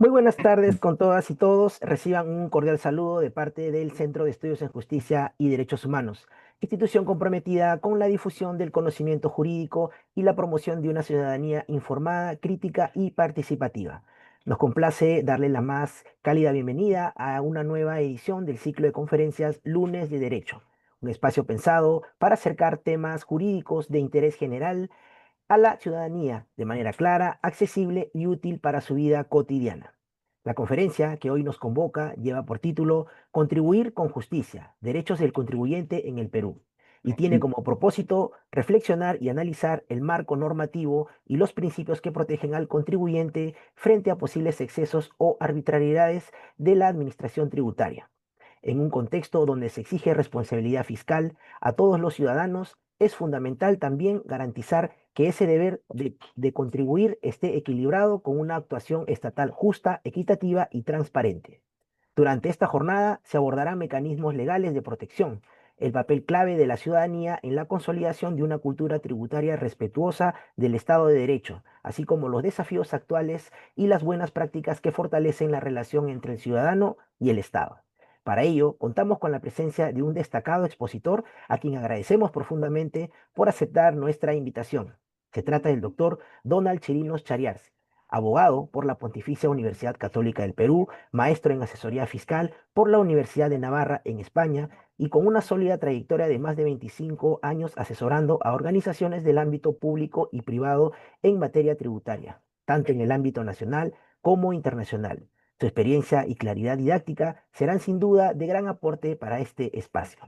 Muy buenas tardes con todas y todos. Reciban un cordial saludo de parte del Centro de Estudios en Justicia y Derechos Humanos, institución comprometida con la difusión del conocimiento jurídico y la promoción de una ciudadanía informada, crítica y participativa. Nos complace darle la más cálida bienvenida a una nueva edición del ciclo de conferencias Lunes de Derecho, un espacio pensado para acercar temas jurídicos de interés general a la ciudadanía de manera clara, accesible y útil para su vida cotidiana. La conferencia que hoy nos convoca lleva por título Contribuir con justicia, derechos del contribuyente en el Perú, y tiene como propósito reflexionar y analizar el marco normativo y los principios que protegen al contribuyente frente a posibles excesos o arbitrariedades de la administración tributaria. En un contexto donde se exige responsabilidad fiscal a todos los ciudadanos, es fundamental también garantizar que ese deber de contribuir esté equilibrado con una actuación estatal justa, equitativa y transparente. Durante esta jornada se abordarán mecanismos legales de protección, el papel clave de la ciudadanía en la consolidación de una cultura tributaria respetuosa del Estado de Derecho, así como los desafíos actuales y las buenas prácticas que fortalecen la relación entre el ciudadano y el Estado. Para ello, contamos con la presencia de un destacado expositor a quien agradecemos profundamente por aceptar nuestra invitación. Se trata del doctor Donald Chirinos Chariarse, abogado por la Pontificia Universidad Católica del Perú, maestro en asesoría fiscal por la Universidad de Navarra en España y con una sólida trayectoria de más de 25 años asesorando a organizaciones del ámbito público y privado en materia tributaria, tanto en el ámbito nacional como internacional. Su experiencia y claridad didáctica serán sin duda de gran aporte para este espacio.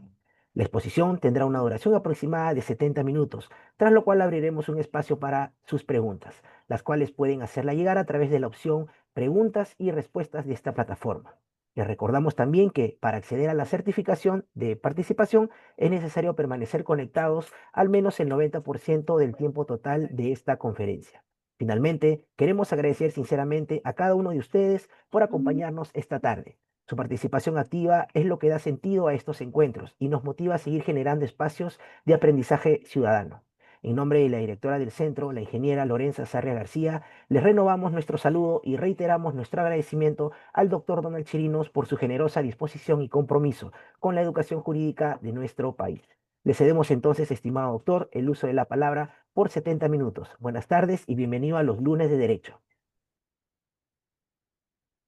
La exposición tendrá una duración aproximada de 70 minutos, tras lo cual abriremos un espacio para sus preguntas, las cuales pueden hacerla llegar a través de la opción Preguntas y Respuestas de esta plataforma. Les recordamos también que para acceder a la certificación de participación es necesario permanecer conectados al menos el 90% del tiempo total de esta conferencia. Finalmente, queremos agradecer sinceramente a cada uno de ustedes por acompañarnos esta tarde. Su participación activa es lo que da sentido a estos encuentros y nos motiva a seguir generando espacios de aprendizaje ciudadano. En nombre de la directora del centro, la ingeniera Lorenza Sarria García, les renovamos nuestro saludo y reiteramos nuestro agradecimiento al doctor Donald Chirinos por su generosa disposición y compromiso con la educación jurídica de nuestro país. Le cedemos entonces, estimado doctor, el uso de la palabra por 70 minutos. Buenas tardes y bienvenido a los lunes de Derecho.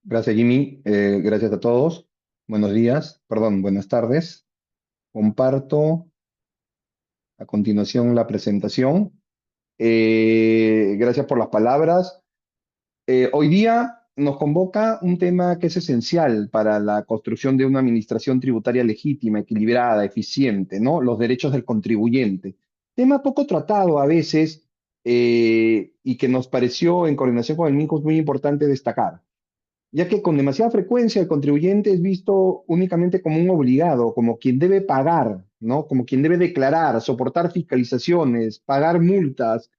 Gracias, Jimmy. Gracias a todos. Buenos días, perdón, buenas tardes. Comparto a continuación la presentación. Gracias por las palabras. Hoy día nos convoca un tema que es esencial para la construcción de una administración tributaria legítima, equilibrada, eficiente, ¿no? Los derechos del contribuyente. Tema poco tratado a veces y que nos pareció en coordinación con el MINCUS muy importante destacar, ya que con demasiada frecuencia el contribuyente es visto únicamente como un obligado, como quien debe pagar, ¿no? Como quien debe declarar, soportar fiscalizaciones, pagar multas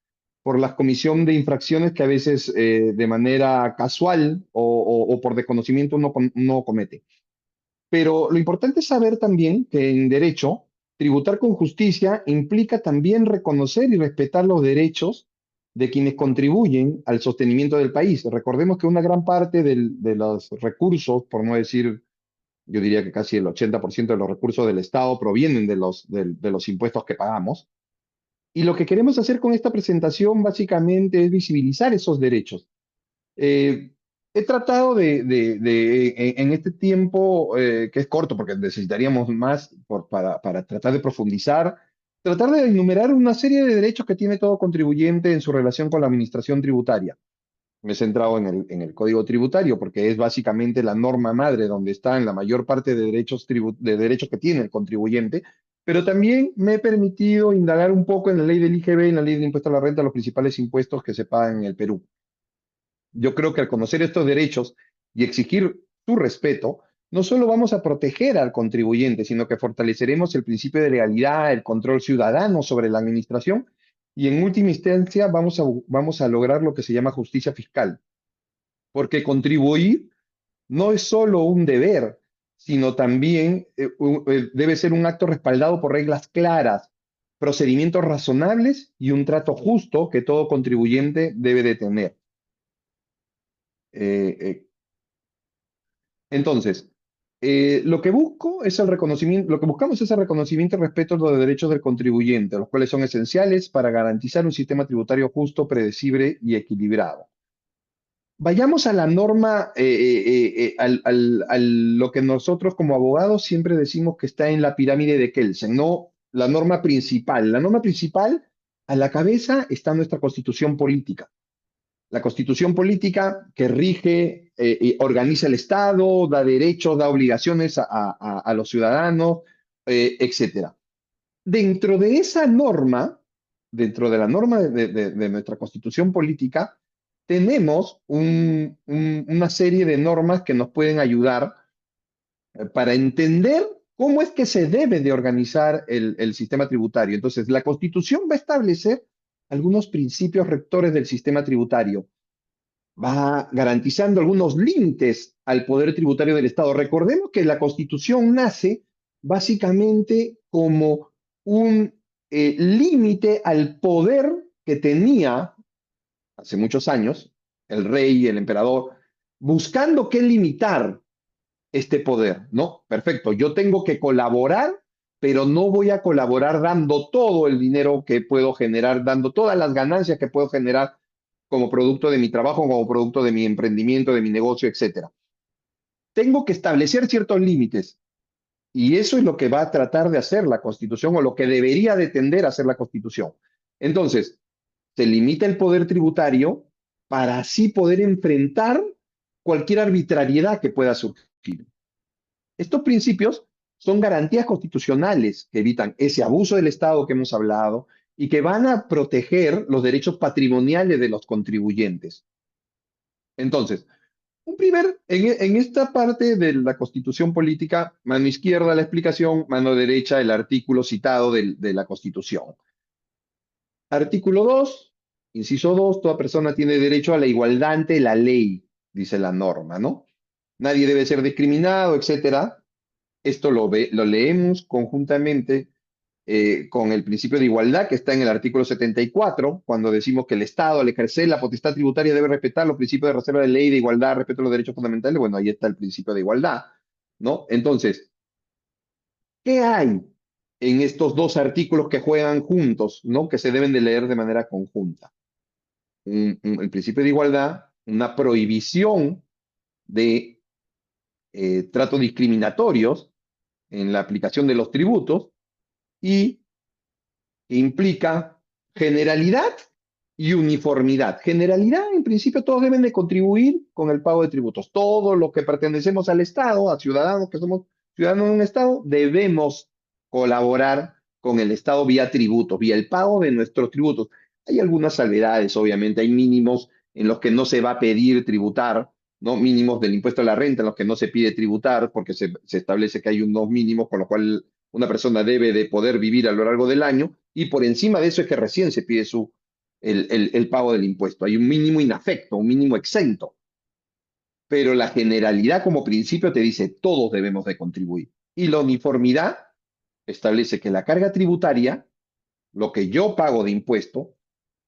por la comisión de infracciones que a veces de manera casual o por desconocimiento uno comete. Pero lo importante es saber también que en derecho, tributar con justicia implica también reconocer y respetar los derechos de quienes contribuyen al sostenimiento del país. Recordemos que una gran parte de los recursos, por no decir, yo diría que casi el 80% de los recursos del Estado provienen de los impuestos que pagamos. Y lo que queremos hacer con esta presentación básicamente es visibilizar esos derechos. Eh, He tratado en este tiempo, que es corto porque necesitaríamos más para tratar de profundizar, tratar de enumerar una serie de derechos que tiene todo contribuyente en su relación con la administración tributaria. Me he centrado en el Código Tributario porque es básicamente la norma madre donde están la mayor parte de derechos que tiene el contribuyente, pero también me he permitido indagar un poco en la ley del IGB, en la ley del impuesto a la renta, los principales impuestos que se pagan en el Perú. Yo creo que al conocer estos derechos y exigir su respeto, no solo vamos a proteger al contribuyente, sino que fortaleceremos el principio de legalidad, el control ciudadano sobre la administración y en última instancia vamos a lograr lo que se llama justicia fiscal, porque contribuir no es solo un deber, sino también debe ser un acto respaldado por reglas claras, procedimientos razonables y un trato justo que todo contribuyente debe de tener. Entonces, lo que busco es el reconocimiento, lo que buscamos es el reconocimiento y respeto a los derechos del contribuyente, los cuales son esenciales para garantizar un sistema tributario justo, predecible y equilibrado. Vayamos a la norma, lo que nosotros como abogados siempre decimos que está en la pirámide de Kelsen, no la norma principal. La norma principal, a la cabeza está nuestra constitución política. La constitución política que rige, y organiza el Estado, da derechos, da obligaciones a los ciudadanos, etcétera. Dentro de esa norma, dentro de la norma de nuestra constitución política, tenemos una serie de normas que nos pueden ayudar para entender cómo es que se debe de organizar el sistema tributario. Entonces, la Constitución va a establecer algunos principios rectores del sistema tributario, va garantizando algunos límites al poder tributario del Estado. Recordemos que la Constitución nace básicamente como un límite al poder que tenía hace muchos años el rey, el emperador, buscando qué limitar este poder, ¿no? Perfecto, yo tengo que colaborar, pero no voy a colaborar dando todo el dinero que puedo generar, dando todas las ganancias que puedo generar como producto de mi trabajo, como producto de mi emprendimiento, de mi negocio, etcétera. Tengo que establecer ciertos límites y eso es lo que va a tratar de hacer la Constitución o lo que debería de tender a hacer la Constitución. Entonces, se limita el poder tributario para así poder enfrentar cualquier arbitrariedad que pueda surgir. Estos principios son garantías constitucionales que evitan ese abuso del Estado que hemos hablado y que van a proteger los derechos patrimoniales de los contribuyentes. Entonces, en esta parte de la Constitución política, mano izquierda la explicación, mano derecha el artículo citado de la Constitución. Artículo 2, inciso 2, toda persona tiene derecho a la igualdad ante la ley, dice la norma, ¿no? Nadie debe ser discriminado, etcétera. Esto lo leemos conjuntamente con el principio de igualdad que está en el artículo 74, cuando decimos que el Estado, al ejercer la potestad tributaria, debe respetar los principios de reserva de ley, de igualdad, respeto a los derechos fundamentales. Bueno, ahí está el principio de igualdad, ¿no? Entonces, ¿qué hay en estos dos artículos que juegan juntos, ¿no? Que se deben de leer de manera conjunta? El principio de igualdad, una prohibición de tratos discriminatorios en la aplicación de los tributos y implica generalidad y uniformidad. Generalidad, en principio, todos deben de contribuir con el pago de tributos. Todos los que pertenecemos al Estado, a ciudadanos que somos ciudadanos de un Estado, debemos colaborar con el Estado vía tributos, vía el pago de nuestros tributos. Hay algunas salvedades, obviamente, hay mínimos en los que no se va a pedir tributar, ¿no? Mínimos del impuesto a la renta en los que no se pide tributar, porque se establece que hay unos mínimos, con lo cual una persona debe de poder vivir a lo largo del año, y por encima de eso es que recién se pide el pago del impuesto. Hay un mínimo inafecto, un mínimo exento, pero la generalidad como principio te dice todos debemos de contribuir. Y la uniformidad establece que la carga tributaria, lo que yo pago de impuesto,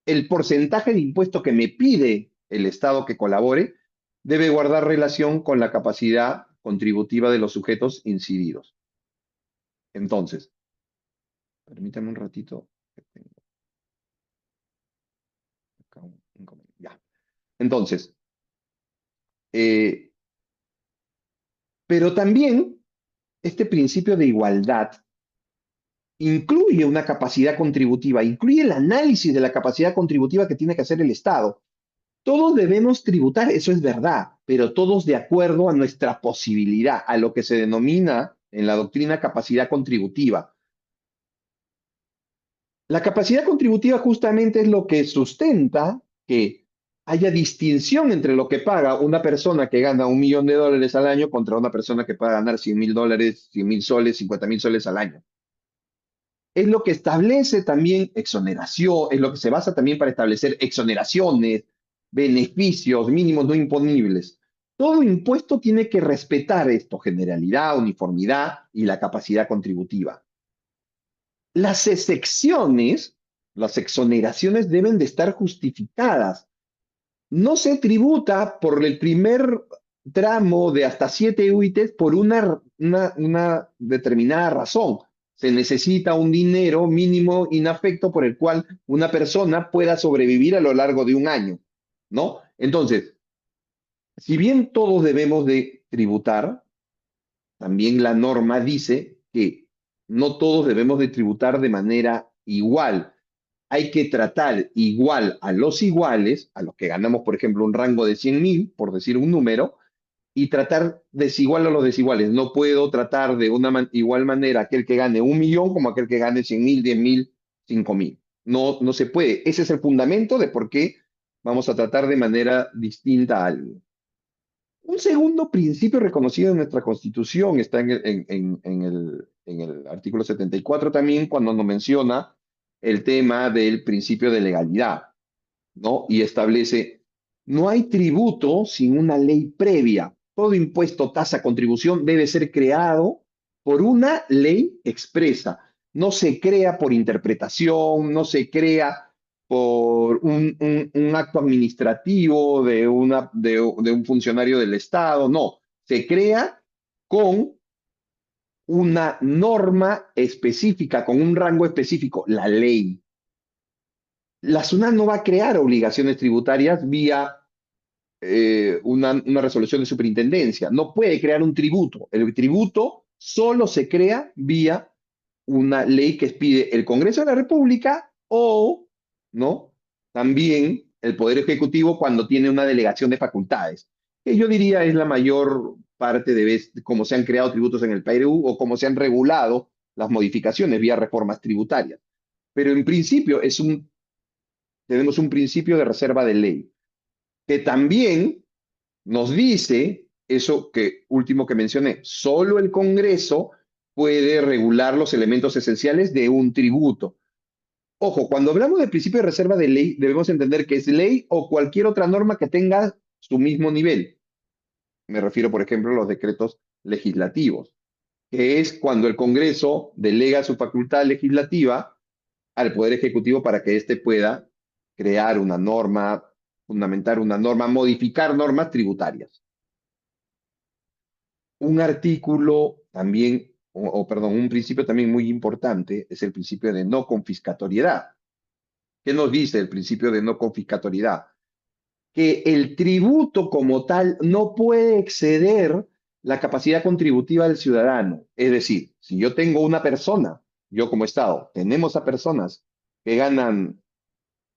el porcentaje de impuesto que me pide el Estado que colabore, debe guardar relación con la capacidad contributiva de los sujetos incididos. Entonces, permítame un ratito. Ya. Entonces, eh, pero también este principio de igualdad incluye una capacidad contributiva, incluye el análisis de la capacidad contributiva que tiene que hacer el Estado. Todos debemos tributar, eso es verdad, pero todos de acuerdo a nuestra posibilidad, a lo que se denomina en la doctrina capacidad contributiva. La capacidad contributiva justamente es lo que sustenta que haya distinción entre lo que paga una persona que gana $1.000.000 al año contra una persona que pueda ganar $100.000, 100.000 soles, 50.000 soles al año. Es lo que establece también exoneración, es lo que se basa también para establecer exoneraciones, beneficios mínimos no imponibles. Todo impuesto tiene que respetar esto, generalidad, uniformidad y la capacidad contributiva. Las excepciones, las exoneraciones deben de estar justificadas. No se tributa por el primer tramo de hasta 7 UITs por una determinada razón. Se necesita un dinero mínimo inafecto por el cual una persona pueda sobrevivir a lo largo de un año, ¿no? Entonces, si bien todos debemos de tributar, también la norma dice que no todos debemos de tributar de manera igual. Hay que tratar igual a los iguales, a los que ganamos, por ejemplo, un rango de 100.000, por decir un número, y tratar desigual a los desiguales. No puedo tratar de una igual manera aquel que gane 1.000.000 como aquel que gane 100.000, 10.000, 5.000. No, no se puede. Ese es el fundamento de por qué vamos a tratar de manera distinta a algo. Un segundo principio reconocido en nuestra Constitución está en el artículo 74 también, cuando nos menciona el tema del principio de legalidad, ¿no? Y establece, no hay tributo sin una ley previa. Todo impuesto, tasa, contribución debe ser creado por una ley expresa. No se crea por interpretación, no se crea por un acto administrativo de un funcionario del Estado, no. Se crea con una norma específica, con un rango específico, la ley. La SUNAT no va a crear obligaciones tributarias vía una resolución de superintendencia. No puede crear un tributo. El tributo solo se crea vía una ley que expide el Congreso de la República o, ¿no? También el Poder Ejecutivo cuando tiene una delegación de facultades, que yo diría es la mayor parte de cómo se han creado tributos en el Perú o cómo se han regulado las modificaciones vía reformas tributarias. Pero en principio tenemos un principio de reserva de ley, que también nos dice eso que último que mencioné, solo el Congreso puede regular los elementos esenciales de un tributo. Ojo, cuando hablamos del principio de reserva de ley, debemos entender que es ley o cualquier otra norma que tenga su mismo nivel. Me refiero, por ejemplo, a los decretos legislativos, que es cuando el Congreso delega su facultad legislativa al Poder Ejecutivo para que éste pueda crear una norma, fundamentar una norma, modificar normas tributarias. Un artículo también, perdón, un principio también muy importante es el principio de no confiscatoriedad. ¿Qué nos dice el principio de no confiscatoriedad? Que el tributo como tal no puede exceder la capacidad contributiva del ciudadano. Es decir, si yo tengo una persona, yo como Estado, tenemos a personas que ganan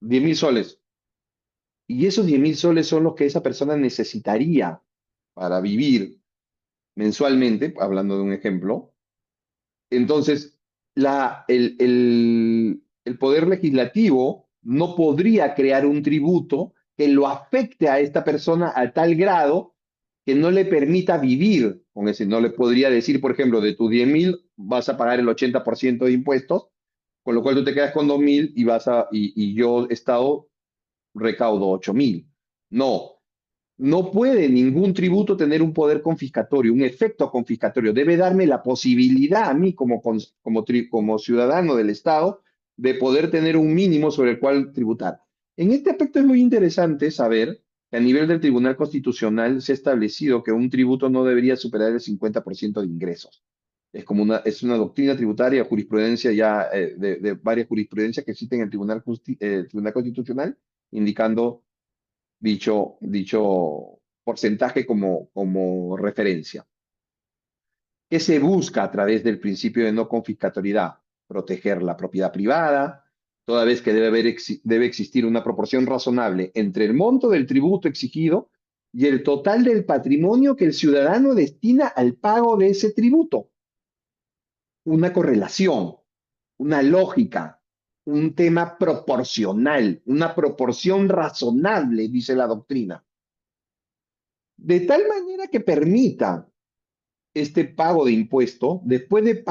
10.000 soles y esos 10.000 soles son los que esa persona necesitaría para vivir mensualmente, hablando de un ejemplo. Entonces, el Poder Legislativo no podría crear un tributo que lo afecte a esta persona a tal grado que no le permita vivir con ese. No le podría decir, por ejemplo, de tus 10.000 vas a pagar el 80% de impuestos, con lo cual tú te quedas con 2.000 y yo, Estado, recaudo 8.000. No, no puede ningún tributo tener un poder confiscatorio, un efecto confiscatorio. Debe darme la posibilidad a mí como ciudadano del Estado de poder tener un mínimo sobre el cual tributar. En este aspecto es muy interesante saber que a nivel del Tribunal Constitucional se ha establecido que un tributo no debería superar el 50% de ingresos. Es una doctrina tributaria, jurisprudencia ya de varias jurisprudencias que existen en el Tribunal Constitucional, indicando dicho porcentaje como referencia. ¿Qué se busca a través del principio de no confiscatoriedad? Proteger la propiedad privada, toda vez que debe existir una proporción razonable entre el monto del tributo exigido y el total del patrimonio que el ciudadano destina al pago de ese tributo. Una correlación, una lógica, un tema proporcional, una proporción razonable, dice la doctrina. De tal manera que permita este pago de impuesto, después de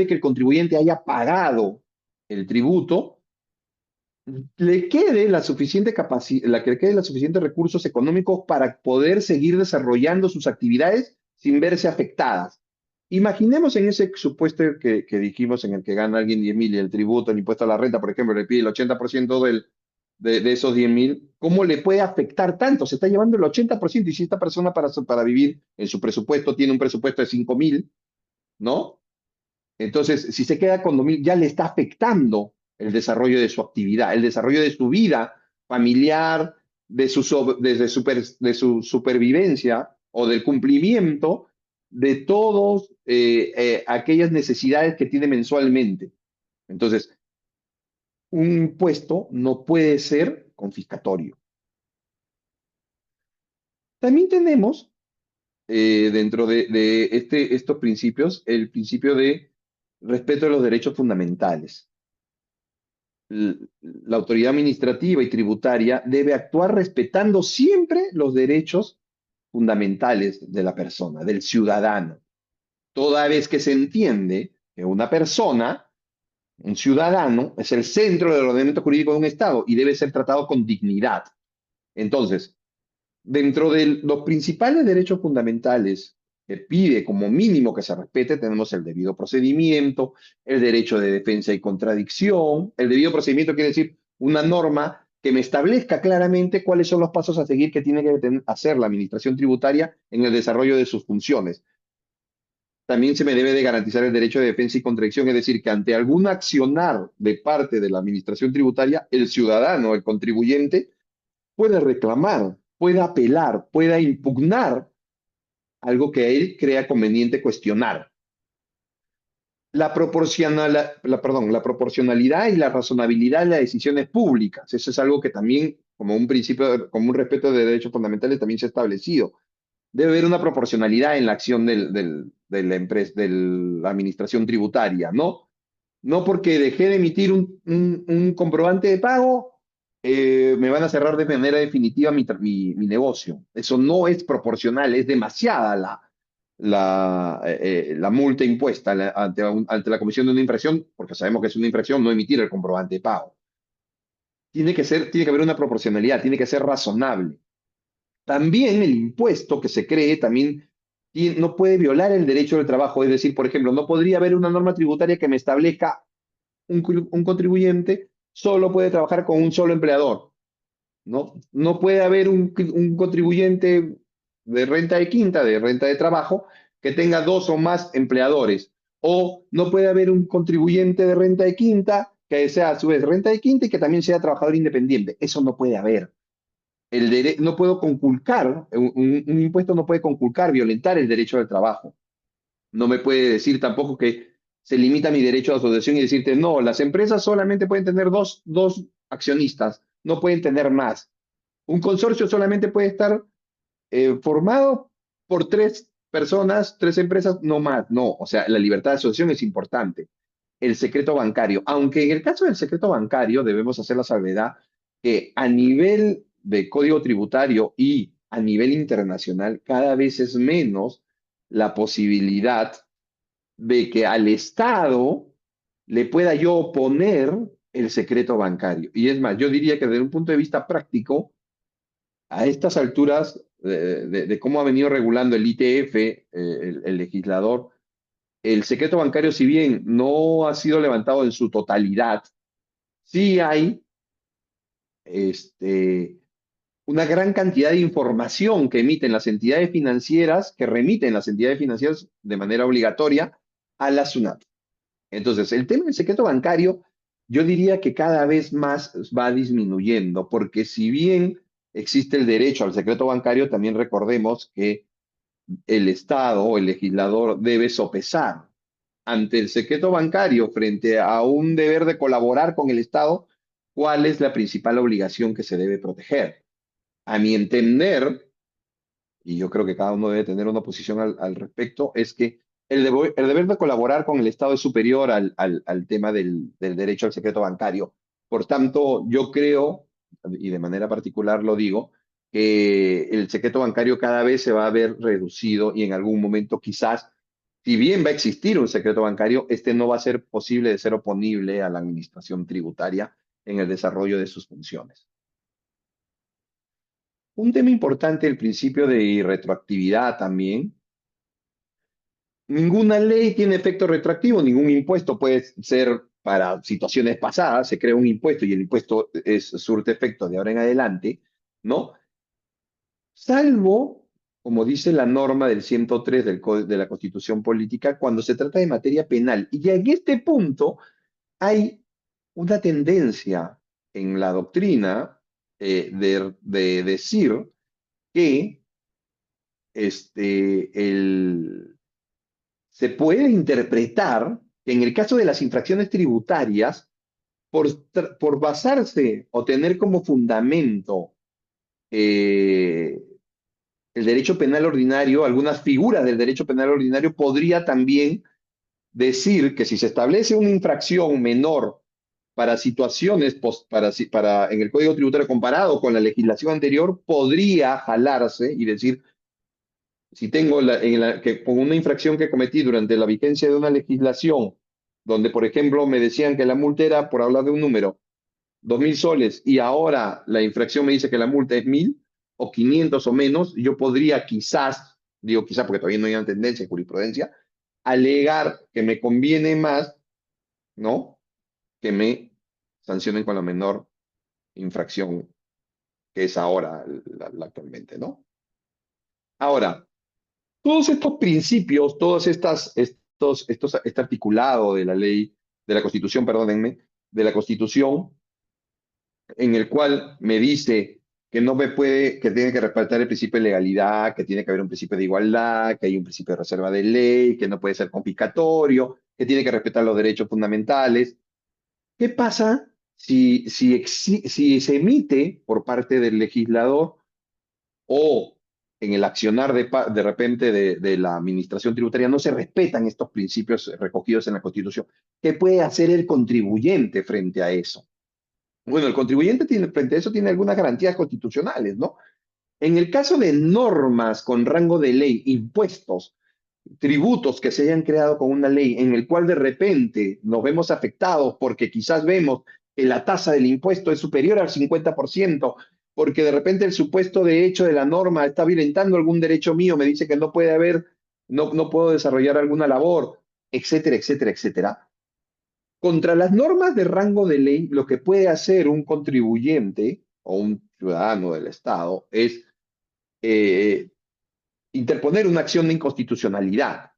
que el contribuyente haya pagado el tributo, que le quede la suficiente recursos económicos para poder seguir desarrollando sus actividades sin verse afectadas. Imaginemos en ese supuesto que dijimos en el que gana alguien 10.000 y el tributo, el impuesto a la renta, por ejemplo, le pide el 80% de esos 10.000. ¿Cómo le puede afectar tanto? Se está llevando el 80% y si esta persona para vivir en su presupuesto tiene un presupuesto de 5.000, ¿no? Entonces, si se queda con 2.000, ya le está afectando el desarrollo de su actividad, el desarrollo de su vida familiar, de su supervivencia o del cumplimiento de todas aquellas necesidades que tiene mensualmente. Entonces, un impuesto no puede ser confiscatorio. También tenemos dentro de estos principios el principio de respeto de los derechos fundamentales. La autoridad administrativa y tributaria debe actuar respetando siempre los derechos fundamentales de la persona, del ciudadano. Toda vez que se entiende que una persona, un ciudadano, es el centro del ordenamiento jurídico de un Estado y debe ser tratado con dignidad. Entonces, dentro de los principales derechos fundamentales que pide como mínimo que se respete, tenemos el debido procedimiento, el derecho de defensa y contradicción. El debido procedimiento quiere decir una norma que me establezca claramente cuáles son los pasos a seguir que tiene que hacer la administración tributaria en el desarrollo de sus funciones. También se me debe de garantizar el derecho de defensa y contradicción, es decir, que ante algún accionar de parte de la administración tributaria, el ciudadano, el contribuyente, puede reclamar, puede apelar, pueda impugnar algo que él crea conveniente cuestionar. La proporcionalidad y la razonabilidad de las decisiones públicas. Eso es algo que también, como un principio, como un respeto de derechos fundamentales, también se ha establecido. Debe haber una proporcionalidad en la acción de la empresa, de la administración tributaria, ¿no? No porque dejé de emitir un comprobante de pago, me van a cerrar de manera definitiva mi negocio. Eso no es proporcional, es demasiada la multa impuesta ante la comisión de una infracción, porque sabemos que es una infracción no emitir el comprobante de pago. Tiene que haber una proporcionalidad, tiene que ser razonable. También el impuesto que se cree también no puede violar el derecho del trabajo. Es decir, por ejemplo, no podría haber una norma tributaria que me establezca un contribuyente solo puede trabajar con un solo empleador, ¿no? No puede haber un contribuyente de renta de quinta, de renta de trabajo, que tenga dos o más empleadores. O no puede haber un contribuyente de renta de quinta que sea a su vez renta de quinta y que también sea trabajador independiente. Eso no puede haber. No puedo conculcar, un impuesto no puede conculcar, violentar el derecho al trabajo. No me puede decir tampoco que se limita mi derecho de asociación y decirte, no, las empresas solamente pueden tener dos accionistas, no pueden tener más. Un consorcio solamente puede estar formado por tres personas, tres empresas, no más. No, o sea, la libertad de asociación es importante. El secreto bancario, aunque en el caso del secreto bancario debemos hacer la salvedad que a nivel de código tributario y a nivel internacional cada vez es menos la posibilidad de que al Estado le pueda yo oponer el secreto bancario. Y es más, yo diría que desde un punto de vista práctico, a estas alturas de cómo ha venido regulando el ITF, el legislador, el secreto bancario, si bien no ha sido levantado en su totalidad, sí hay este, una gran cantidad de información que emiten las entidades financieras, que remiten las entidades financieras de manera obligatoria a la SUNAT. Entonces, el tema del secreto bancario, yo diría que cada vez más va disminuyendo, porque si bien existe el derecho al secreto bancario, también recordemos que el Estado o el legislador debe sopesar ante el secreto bancario frente a un deber de colaborar con el Estado, cuál es la principal obligación que se debe proteger. A mi entender, y yo creo que cada uno debe tener una posición al respecto, es que el deber de colaborar con el Estado es superior al tema del derecho al secreto bancario. Por tanto, yo creo, y de manera particular lo digo, que el secreto bancario cada vez se va a ver reducido y en algún momento quizás, si bien va a existir un secreto bancario, este no va a ser posible de ser oponible a la administración tributaria en el desarrollo de sus funciones. Un tema importante, el principio de retroactividad también. Ninguna ley tiene efecto retroactivo, ningún impuesto puede ser para situaciones pasadas, se crea un impuesto y el impuesto surte efecto de ahora en adelante. ¿no? Salvo, como dice la norma del 103 de la Constitución Política, cuando se trata de materia penal. Y en este punto hay una tendencia en la doctrina de decir que se puede interpretar que en el caso de las infracciones tributarias, por basarse o tener como fundamento eh, el derecho penal ordinario, algunas figuras del derecho penal ordinario, podría también decir que si se establece una infracción menor para situaciones, en el Código Tributario comparado con la legislación anterior, podría jalarse y decir, si tengo que con una infracción que cometí durante la vigencia de una legislación, donde, por ejemplo, me decían que la multa era, por hablar de un número, 2.000 soles, y ahora la infracción me dice que la multa es 1.000 o 500 o menos, yo podría quizás, digo quizás porque todavía no hay una tendencia en jurisprudencia, alegar que me conviene más, ¿no? Que me sancionen con la menor infracción que es ahora, actualmente, ¿no? Ahora, todos estos principios, este articulado de la ley, de la Constitución, perdónenme, de la Constitución, en el cual me dice que no me puede, que tiene que respetar el principio de legalidad, que tiene que haber un principio de igualdad, que hay un principio de reserva de ley, que no puede ser confiscatorio, que tiene que respetar los derechos fundamentales. ¿Qué pasa si se emite por parte del legislador o en el accionar de repente de la administración tributaria no se respetan estos principios recogidos en la Constitución? ¿Qué puede hacer el contribuyente frente a eso? Bueno, el contribuyente frente a eso tiene algunas garantías constitucionales, ¿no? En el caso de normas con rango de ley, impuestos, tributos que se hayan creado con una ley, en el cual de repente nos vemos afectados porque quizás vemos que la tasa del impuesto es superior al 50%, porque de repente el supuesto de hecho de la norma está violentando algún derecho mío, me dice que no puede haber, no puedo desarrollar alguna labor, etcétera, etcétera, etcétera. Contra las normas de rango de ley, lo que puede hacer un contribuyente o un ciudadano del Estado es eh, interponer una acción de inconstitucionalidad,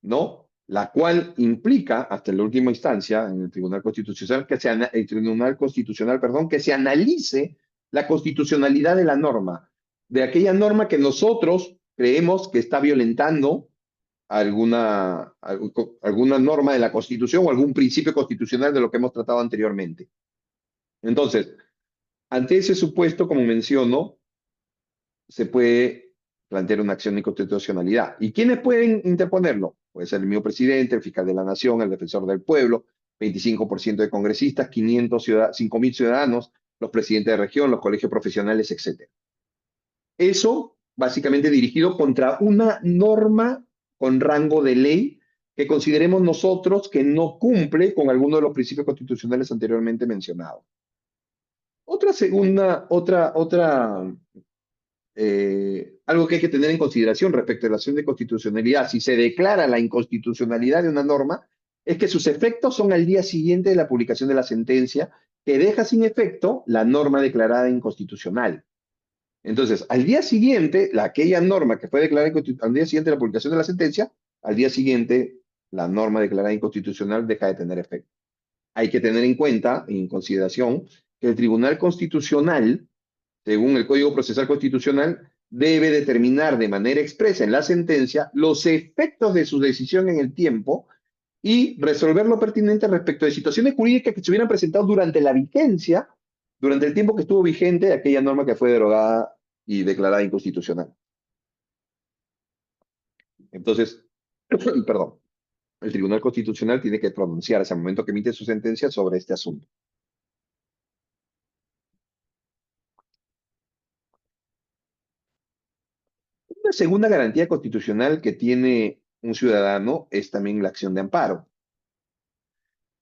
¿no? La cual implica, hasta la última instancia, en el Tribunal Constitucional, perdón, que se analice la constitucionalidad de la norma, de aquella norma que nosotros creemos que está violentando alguna norma de la Constitución o algún principio constitucional de lo que hemos tratado anteriormente. Entonces, ante ese supuesto, como menciono, se puede plantear una acción de inconstitucionalidad. ¿Y quiénes pueden interponerlo? Puede ser el mismo presidente, el fiscal de la nación, el defensor del pueblo, 25% de congresistas, 5.000 ciudadanos, los presidentes de región, los colegios profesionales, etc. Eso básicamente dirigido contra una norma con rango de ley que consideremos nosotros que no cumple con alguno de los principios constitucionales anteriormente mencionados. Algo que hay que tener en consideración respecto a la acción de constitucionalidad, si se declara la inconstitucionalidad de una norma, es que sus efectos son al día siguiente de la publicación de la sentencia, que deja sin efecto la norma declarada inconstitucional. Entonces, al día siguiente, aquella norma que fue declarada inconstitucional, al día siguiente de la publicación de la sentencia, al día siguiente, la norma declarada inconstitucional deja de tener efecto. Hay que tener en cuenta, en consideración, que el Tribunal Constitucional, según el Código Procesal Constitucional, debe determinar de manera expresa en la sentencia los efectos de su decisión en el tiempo y resolver lo pertinente respecto de situaciones jurídicas que se hubieran presentado durante la vigencia, durante el tiempo que estuvo vigente aquella norma que fue derogada y declarada inconstitucional. Entonces, perdón, el Tribunal Constitucional tiene que pronunciarse al momento que emite su sentencia sobre este asunto. Una segunda garantía constitucional que tiene un ciudadano es también la acción de amparo,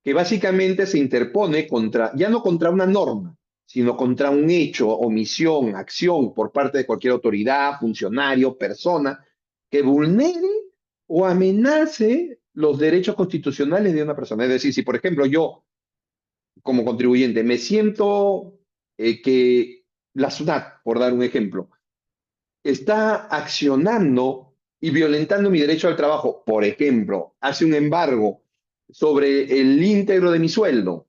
que básicamente se interpone ya no contra una norma, sino contra un hecho, omisión, acción por parte de cualquier autoridad, funcionario, persona, que vulnere o amenace los derechos constitucionales de una persona. Es decir, si por ejemplo yo, como contribuyente, me siento que la SUNAT, por dar un ejemplo, está accionando y violentando mi derecho al trabajo, por ejemplo, hace un embargo sobre el íntegro de mi sueldo,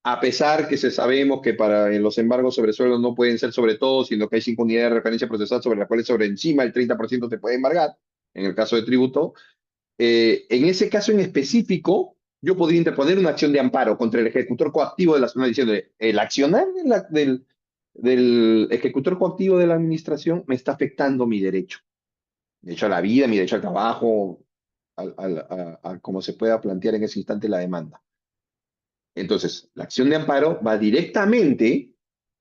a pesar que sabemos que para los embargos sobre sueldo no pueden ser sobre todo, sino que hay 5 unidades de referencia procesal sobre las cuales sobre encima el 30% se puede embargar, en el caso de tributo, en ese caso en específico, yo podría interponer una acción de amparo contra el ejecutor coactivo de la zona diciendo, el accionar del ejecutor coactivo de la administración me está afectando mi derecho a la vida, mi derecho al trabajo, a cómo se pueda plantear en ese instante la demanda. Entonces, la acción de amparo va directamente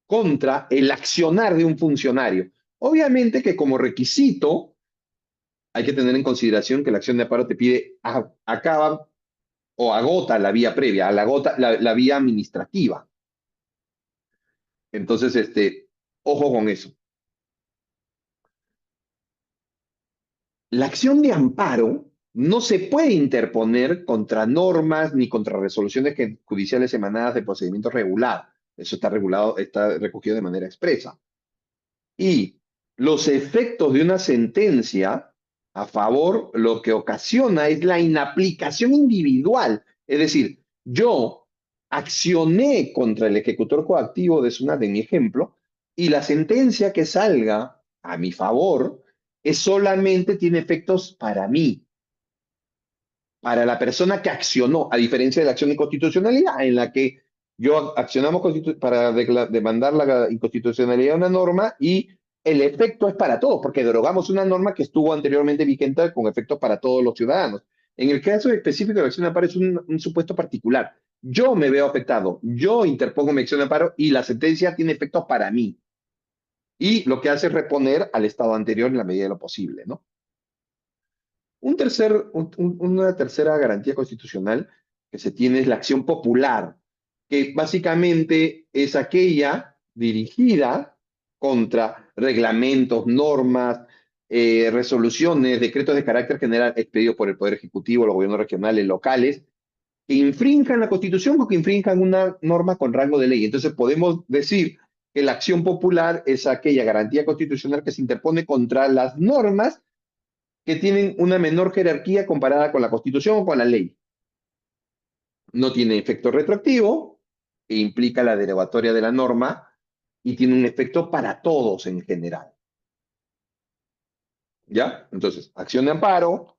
contra el accionar de un funcionario. Obviamente que como requisito hay que tener en consideración que la acción de amparo te pide acaba o agota la vía previa, agota la vía administrativa. Entonces, ojo con eso. La acción de amparo no se puede interponer contra normas ni contra resoluciones judiciales emanadas de procedimientos regulados. Eso está regulado, está recogido de manera expresa. Y los efectos de una sentencia a favor lo que ocasiona es la inaplicación individual. Es decir, yo accioné contra el ejecutor coactivo de SUNAT, en mi ejemplo, y la sentencia que salga a mi favor es solamente tiene efectos para mí, para la persona que accionó, a diferencia de la acción de inconstitucionalidad, en la que yo accionamos para demandar la inconstitucionalidad de una norma y el efecto es para todos, porque derogamos una norma que estuvo anteriormente vigente con efectos para todos los ciudadanos. En el caso específico de la acción de amparo es un supuesto particular. Yo me veo afectado, yo interpongo mi acción de amparo y la sentencia tiene efectos para mí. Y lo que hace es reponer al estado anterior en la medida de lo posible, ¿no? Una tercera garantía constitucional que se tiene es la acción popular, que básicamente es aquella dirigida contra reglamentos, normas, resoluciones, decretos de carácter general expedidos por el Poder Ejecutivo, los gobiernos regionales, locales, que infrinjan la Constitución o que infrinjan una norma con rango de ley. Entonces podemos decir que la acción popular es aquella garantía constitucional que se interpone contra las normas que tienen una menor jerarquía comparada con la Constitución o con la ley. No tiene efecto retroactivo, que implica la derogatoria de la norma, y tiene un efecto para todos en general. ¿Ya? Entonces, acción de amparo,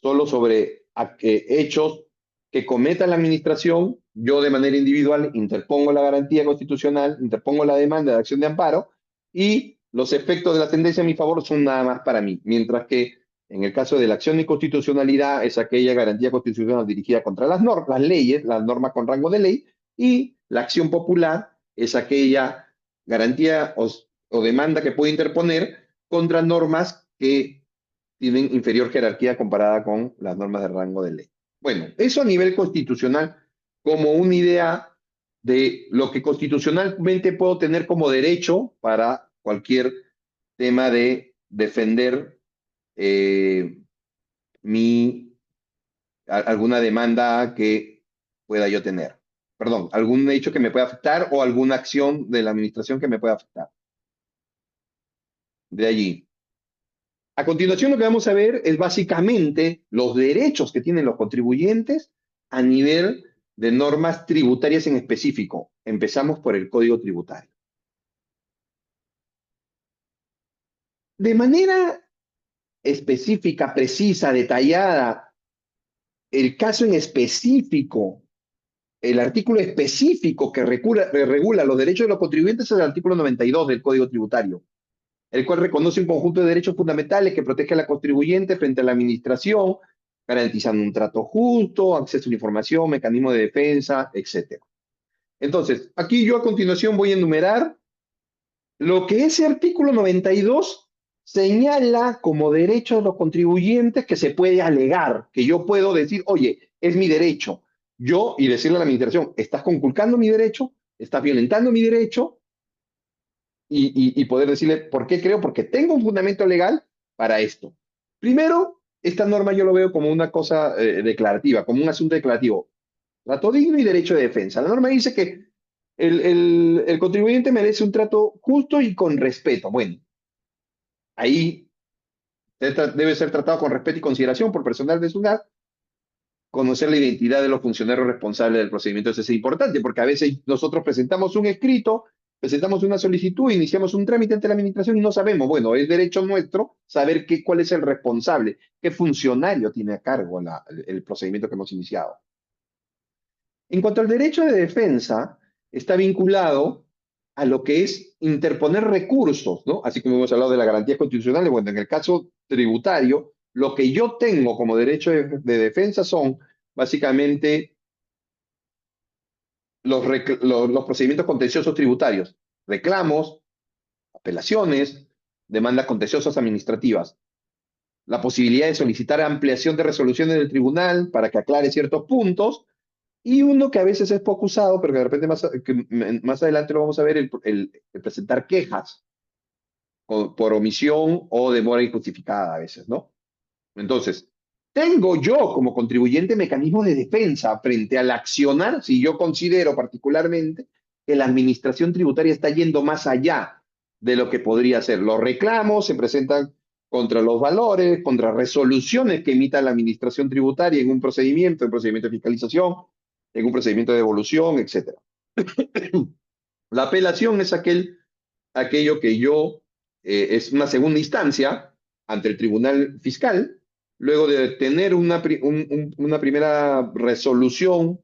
solo sobre hechos que cometa la administración, yo de manera individual interpongo la garantía constitucional, interpongo la demanda de acción de amparo y los efectos de la tendencia a mi favor son nada más para mí, mientras que en el caso de la acción de inconstitucionalidad es aquella garantía constitucional dirigida contra las leyes, las normas con rango de ley, y la acción popular es aquella garantía o demanda que puede interponer contra normas que tienen inferior jerarquía comparada con las normas de rango de ley. Bueno, eso a nivel constitucional como una idea de lo que constitucionalmente puedo tener como derecho para cualquier tema de defender eh, mi, alguna demanda que pueda yo tener. Perdón, algún hecho que me pueda afectar o alguna acción de la administración que me pueda afectar. De allí. A continuación, lo que vamos a ver es básicamente los derechos que tienen los contribuyentes a nivel de normas tributarias en específico. Empezamos por el Código Tributario. De manera específica, precisa, detallada, el caso en específico, el artículo específico que regula los derechos de los contribuyentes es el artículo 92 del Código Tributario, el cual reconoce un conjunto de derechos fundamentales que protege a la contribuyente frente a la administración, garantizando un trato justo, acceso a la información, mecanismo de defensa, etc. Entonces, aquí yo a continuación voy a enumerar lo que ese artículo 92 señala como derecho de los contribuyentes que se puede alegar, que yo puedo decir, oye, es mi derecho. Yo, y decirle a la administración, estás conculcando mi derecho, estás violentando mi derecho, y poder decirle por qué creo, porque tengo un fundamento legal para esto. Primero, esta norma yo lo veo como una cosa declarativa, como un asunto declarativo. Trato digno y derecho de defensa. La norma dice que El contribuyente merece un trato justo y con respeto. Bueno, ahí debe ser tratado con respeto y consideración por personal de su edad. Conocer la identidad de los funcionarios responsables del procedimiento es importante, porque a veces nosotros presentamos un escrito, presentamos una solicitud, iniciamos un trámite ante la administración y no sabemos, bueno, es derecho nuestro saber cuál es el responsable, qué funcionario tiene a cargo el procedimiento que hemos iniciado. En cuanto al derecho de defensa, está vinculado a lo que es interponer recursos, ¿no? Así como hemos hablado de las garantías constitucionales, bueno, en el caso tributario, lo que yo tengo como derecho de defensa son básicamente los procedimientos contenciosos tributarios, reclamos, apelaciones, demandas contenciosas administrativas, la posibilidad de solicitar ampliación de resoluciones del tribunal para que aclare ciertos puntos. Y uno que a veces es poco usado, pero que de repente más adelante lo vamos a ver, el presentar quejas por omisión o demora injustificada a veces, ¿no? Entonces, tengo yo como contribuyente mecanismos de defensa frente al accionar, si yo considero particularmente que la administración tributaria está yendo más allá de lo que podría ser. Los reclamos se presentan contra los valores, contra resoluciones que emita la administración tributaria en un procedimiento de fiscalización, en un procedimiento de devolución, etcétera. La apelación es aquello que yo, es una segunda instancia ante el tribunal fiscal, luego de tener una primera resolución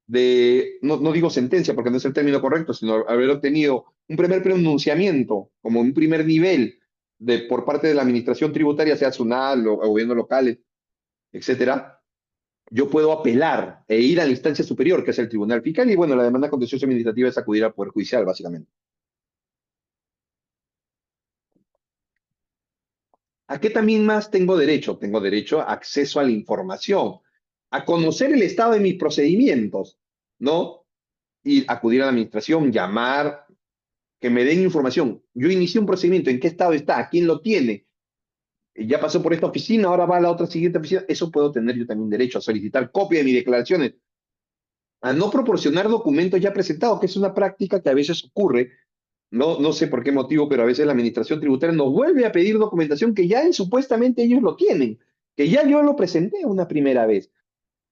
no digo sentencia porque no es el término correcto, sino haber obtenido un primer pronunciamiento, como un primer nivel por parte de la administración tributaria, sea SUNAT o gobierno locales, etcétera. Yo puedo apelar e ir a la instancia superior, que es el tribunal fiscal, y bueno, la demanda contenciosa administrativa es acudir al Poder Judicial, básicamente. ¿A qué también más tengo derecho? Tengo derecho a acceso a la información, a conocer el estado de mis procedimientos, ¿no? Y acudir a la administración, llamar, que me den información. Yo inicié un procedimiento, ¿en qué estado está? ¿A quién lo tiene? Ya pasó por esta oficina, ahora va a la otra siguiente oficina. Eso puedo tener yo también derecho a solicitar copia de mis declaraciones, a no proporcionar documentos ya presentados, que es una práctica que a veces ocurre. No sé por qué motivo, pero a veces la administración tributaria nos vuelve a pedir documentación que ya supuestamente ellos lo tienen, que ya yo lo presenté una primera vez.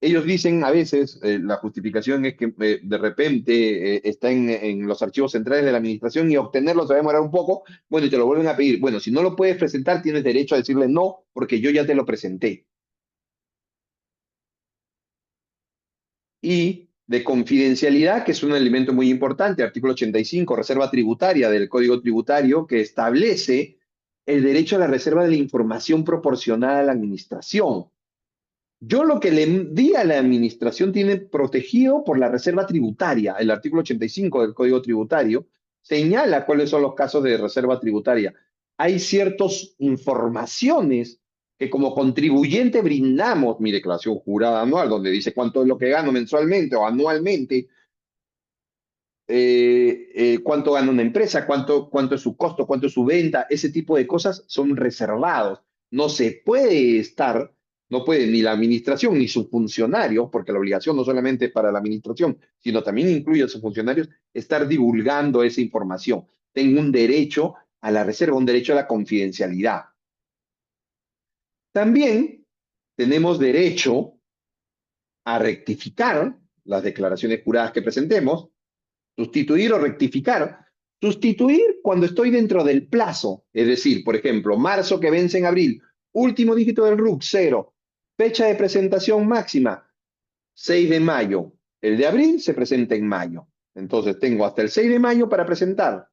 Ellos dicen a veces, la justificación es que de repente está en los archivos centrales de la administración y obtenerlo se va a demorar un poco, bueno, y te lo vuelven a pedir. Bueno, si no lo puedes presentar, tienes derecho a decirle no, porque yo ya te lo presenté. Y de confidencialidad, que es un elemento muy importante, artículo 85, reserva tributaria del Código Tributario, que establece el derecho a la reserva de la información proporcionada a la administración. Yo lo que le di a la administración tiene protegido por la reserva tributaria. El artículo 85 del Código Tributario señala cuáles son los casos de reserva tributaria. Hay ciertas informaciones que como contribuyente brindamos, mi declaración jurada anual, donde dice cuánto es lo que gano mensualmente o anualmente, cuánto gana una empresa, cuánto es su costo, cuánto es su venta, ese tipo de cosas son reservados. No se puede estar, no puede ni la administración ni sus funcionarios, porque la obligación no solamente es para la administración, sino también incluye a sus funcionarios, estar divulgando esa información. Tengo un derecho a la reserva, un derecho a la confidencialidad. También tenemos derecho a rectificar las declaraciones juradas que presentemos, sustituir o rectificar. Sustituir cuando estoy dentro del plazo, es decir, por ejemplo, marzo que vence en abril, último dígito del RUC, 0, fecha de presentación máxima, 6 de mayo. El de abril se presenta en mayo. Entonces tengo hasta el 6 de mayo para presentar,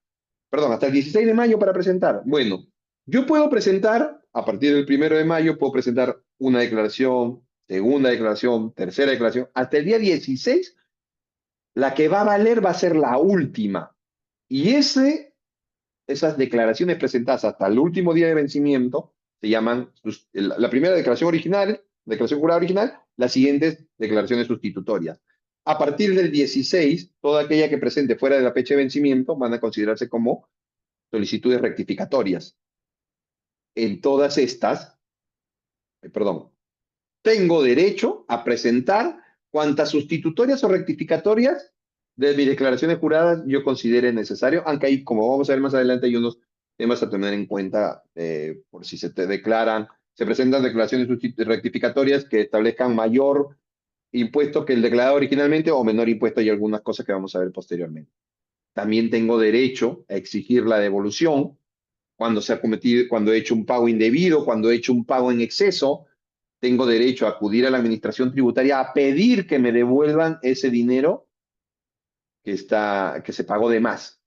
perdón, hasta el 16 de mayo para presentar. Bueno, yo puedo presentar, a partir del 1 de mayo, puedo presentar una declaración, segunda declaración, tercera declaración, hasta el día 16 la que va a valer va a ser la última. Y esas declaraciones presentadas hasta el último día de vencimiento se llaman la primera declaración original, declaración jurada original, las siguientes declaraciones sustitutorias. A partir del 16, toda aquella que presente fuera de la fecha de vencimiento van a considerarse como solicitudes rectificatorias. En todas estas, perdón, tengo derecho a presentar cuantas sustitutorias o rectificatorias De mis declaraciones juradas, yo considero necesario, aunque hay, como vamos a ver más adelante, hay unos temas a tener en cuenta por si se te declaran, se presentan declaraciones rectificatorias que establezcan mayor impuesto que el declarado originalmente o menor impuesto y algunas cosas que vamos a ver posteriormente. También tengo derecho a exigir la devolución cuando se ha cometido, cuando he hecho un pago indebido, cuando he hecho un pago en exceso, tengo derecho a acudir a la administración tributaria a pedir que me devuelvan ese dinero que se pagó de más.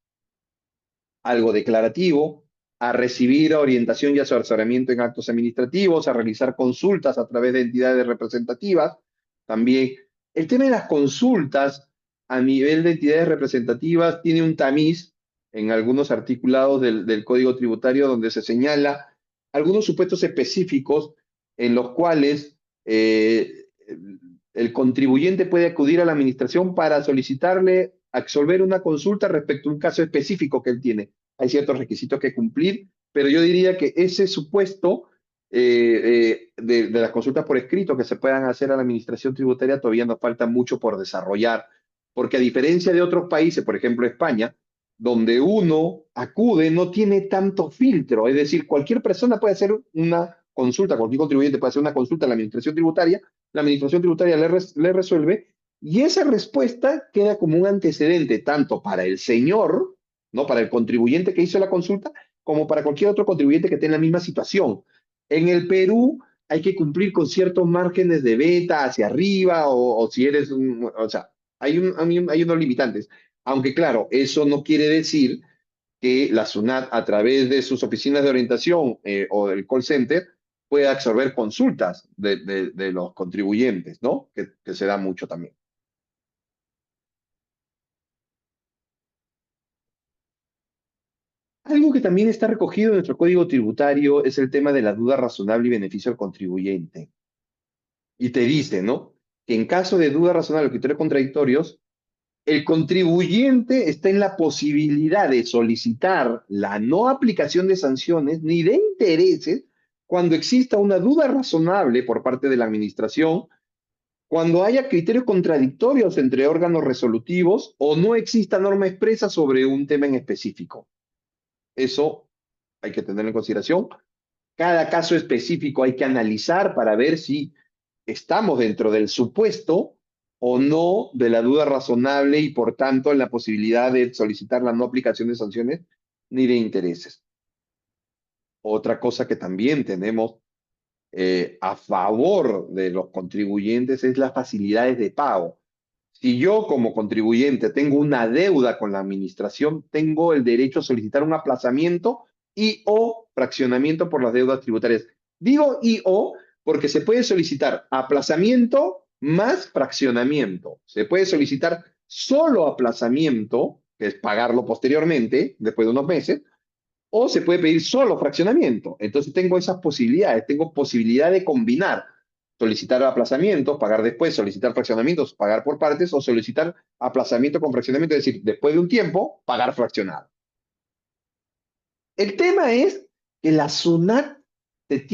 Algo declarativo, a recibir orientación y asesoramiento en actos administrativos, a realizar consultas a través de entidades representativas. También el tema de las consultas a nivel de entidades representativas tiene un tamiz en algunos articulados del Código Tributario donde se señala algunos supuestos específicos en los cuales el contribuyente puede acudir a la administración para solicitarle absolver una consulta respecto a un caso específico que él tiene. Hay ciertos requisitos que cumplir, pero yo diría que ese supuesto de las consultas por escrito que se puedan hacer a la administración tributaria todavía nos falta mucho por desarrollar, porque a diferencia de otros países, por ejemplo España, donde uno acude no tiene tanto filtro, es decir, cualquier persona puede hacer una consulta, cualquier contribuyente puede hacer una consulta a la administración tributaria le resuelve y esa respuesta queda como un antecedente tanto para el señor, ¿no? Para el contribuyente que hizo la consulta, como para cualquier otro contribuyente que esté en la misma situación. En el Perú hay que cumplir con ciertos márgenes de beta hacia arriba o si eres un, o sea, hay unos limitantes. Aunque claro, eso no quiere decir que la SUNAT a través de sus oficinas de orientación o del call center pueda absorber consultas de los contribuyentes, ¿no? Que se da mucho también. Algo que también está recogido en nuestro código tributario es el tema de la duda razonable y beneficio al contribuyente. Y te dice, ¿no? Que en caso de duda razonable o criterios contradictorios, el contribuyente está en la posibilidad de solicitar la no aplicación de sanciones ni de intereses cuando exista una duda razonable por parte de la administración, cuando haya criterios contradictorios entre órganos resolutivos o no exista norma expresa sobre un tema en específico. Eso hay que tenerlo en consideración. Cada caso específico hay que analizar para ver si estamos dentro del supuesto o no de la duda razonable y por tanto en la posibilidad de solicitar la no aplicación de sanciones ni de intereses. Otra cosa que también tenemos a favor de los contribuyentes es las facilidades de pago. Si yo como contribuyente tengo una deuda con la administración, tengo el derecho a solicitar un aplazamiento y o fraccionamiento por las deudas tributarias. Digo y o porque se puede solicitar aplazamiento más fraccionamiento. Se puede solicitar solo aplazamiento, que es pagarlo posteriormente, después de unos meses, o se puede pedir solo fraccionamiento. Entonces tengo esas posibilidades, tengo posibilidad de combinar, solicitar aplazamientos, pagar después, solicitar fraccionamientos, pagar por partes, o solicitar aplazamiento con fraccionamiento, es decir, después de un tiempo, pagar fraccionado. El tema es que la SUNAT es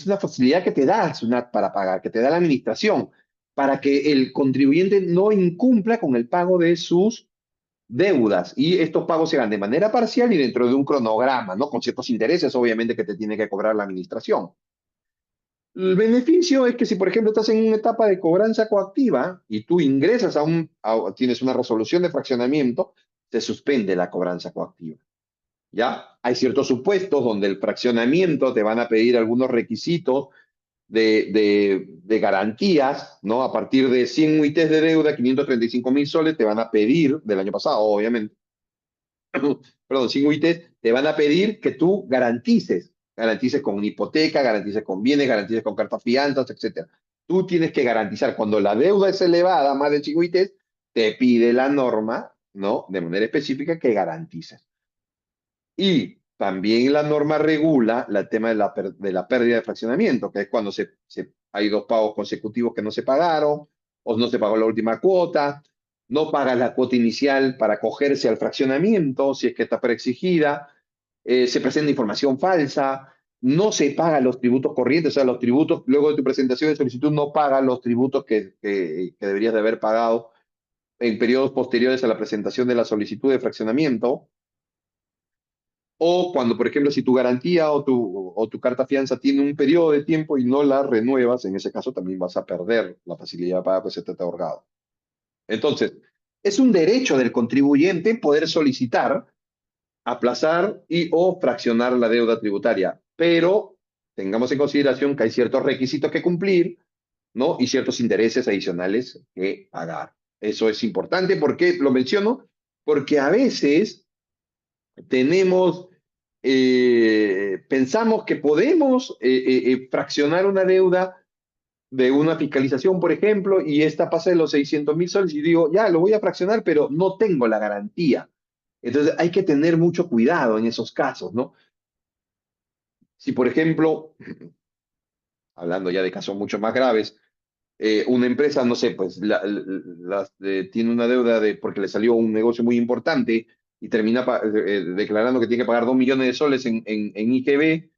una facilidad que te da la SUNAT para pagar, que te da la administración, para que el contribuyente no incumpla con el pago de sus deudas y estos pagos se dan de manera parcial y dentro de un cronograma, ¿no? Con ciertos intereses, obviamente, que te tiene que cobrar la administración. El beneficio es que si, por ejemplo, estás en una etapa de cobranza coactiva y tú ingresas tienes una resolución de fraccionamiento, se suspende la cobranza coactiva. ¿Ya? Hay ciertos supuestos donde el fraccionamiento te van a pedir algunos requisitos de garantías, ¿no? A partir de 100 UITs de deuda, 535.000 soles, te van a pedir, del año pasado, obviamente, perdón, 100 UITs, te van a pedir que tú garantices con una hipoteca, garantices con bienes, garantices con cartas fianzas, etcétera. Tú tienes que garantizar, cuando la deuda es elevada, más de 5 UITs, te pide la norma, ¿no? De manera específica que garantices. Y también la norma regula el tema de la pérdida de fraccionamiento, que es cuando hay dos pagos consecutivos que no se pagaron, o no se pagó la última cuota, no pagas la cuota inicial para acogerse al fraccionamiento, si es que está preexigida, se presenta información falsa, no se pagan los tributos corrientes, o sea, los tributos, luego de tu presentación de solicitud no pagas los tributos que deberías de haber pagado en periodos posteriores a la presentación de la solicitud de fraccionamiento, o cuando, por ejemplo, si tu garantía o tu carta fianza tiene un periodo de tiempo y no la renuevas, en ese caso también vas a perder la facilidad de pago que se te ha otorgado. Entonces, es un derecho del contribuyente poder solicitar aplazar y o fraccionar la deuda tributaria, pero tengamos en consideración que hay ciertos requisitos que cumplir, ¿no? Y ciertos intereses adicionales que pagar. Eso es importante. ¿Por qué lo menciono? Porque a veces tenemos, pensamos que podemos fraccionar una deuda de una fiscalización, por ejemplo, y esta pasa de los 600.000 soles y digo, ya, lo voy a fraccionar, pero no tengo la garantía. Entonces hay que tener mucho cuidado en esos casos, ¿no? Si, por ejemplo, hablando ya de casos mucho más graves, una empresa, no sé, pues tiene una deuda porque le salió un negocio muy importante y termina declarando que tiene que pagar 2 millones de soles en IGB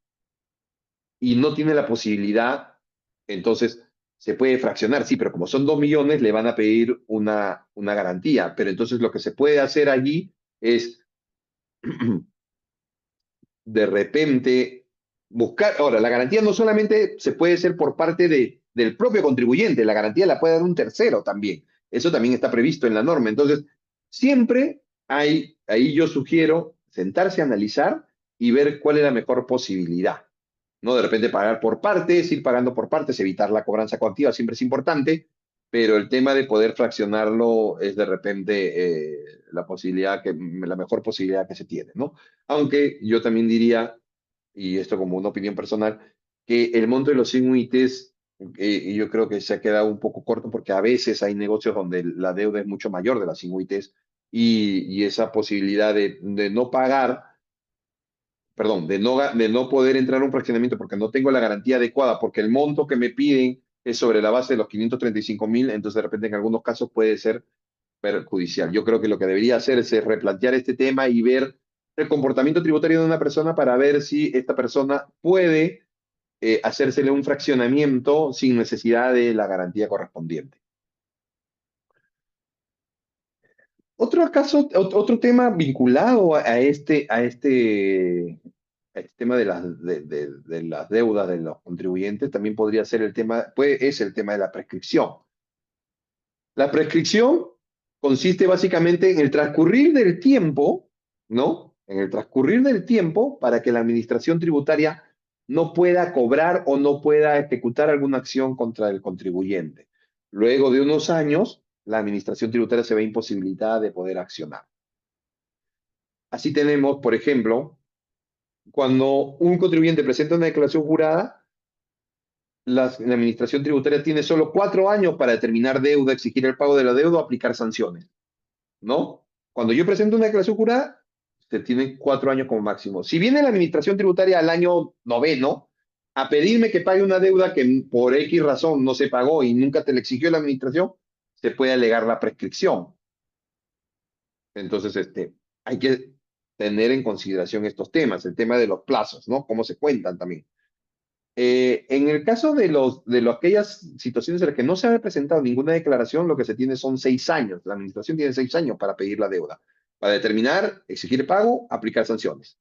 y no tiene la posibilidad, entonces se puede fraccionar, sí, pero como son 2 millones, le van a pedir una garantía. Pero entonces lo que se puede hacer allí es de repente buscar, ahora, la garantía no solamente se puede hacer por parte del propio contribuyente, la garantía la puede dar un tercero también. Eso también está previsto en la norma. Entonces, siempre ahí yo sugiero sentarse a analizar y ver cuál es la mejor posibilidad. ¿No? De repente pagar por partes, ir pagando por partes, evitar la cobranza coactiva siempre es importante, pero el tema de poder fraccionarlo es de repente la mejor posibilidad que se tiene, ¿no? Aunque yo también diría, y esto como una opinión personal, que el monto de los INUITES, yo creo que se ha quedado un poco corto porque a veces hay negocios donde la deuda es mucho mayor de las INUITES y esa posibilidad de no pagar, perdón, de no poder entrar a un fraccionamiento porque no tengo la garantía adecuada, porque el monto que me piden es sobre la base de los 535.000, entonces de repente en algunos casos puede ser perjudicial. Yo creo que lo que debería hacer es replantear este tema y ver el comportamiento tributario de una persona para ver si esta persona puede hacérsele un fraccionamiento sin necesidad de la garantía correspondiente. Otro tema vinculado a este tema de las deudas de los contribuyentes también podría ser es el tema de la prescripción. La prescripción consiste básicamente en el transcurrir del tiempo, ¿no? En el transcurrir del tiempo para que la administración tributaria no pueda cobrar o no pueda ejecutar alguna acción contra el contribuyente. Luego de unos años, la administración tributaria se ve imposibilitada de poder accionar. Así tenemos, por ejemplo, cuando un contribuyente presenta una declaración jurada, la administración tributaria tiene solo 4 años para determinar deuda, exigir el pago de la deuda o aplicar sanciones. ¿No? Cuando yo presento una declaración jurada, se tienen 4 años como máximo. Si viene la administración tributaria al año noveno a pedirme que pague una deuda que por X razón no se pagó y nunca te la exigió la administración, se puede alegar la prescripción. Entonces, hay que tener en consideración estos temas, el tema de los plazos, ¿no? Cómo se cuentan también. En el caso de aquellas situaciones en las que no se ha presentado ninguna declaración, lo que se tiene son 6 años. La administración tiene 6 años para pedir la deuda, para determinar, exigir pago, aplicar sanciones.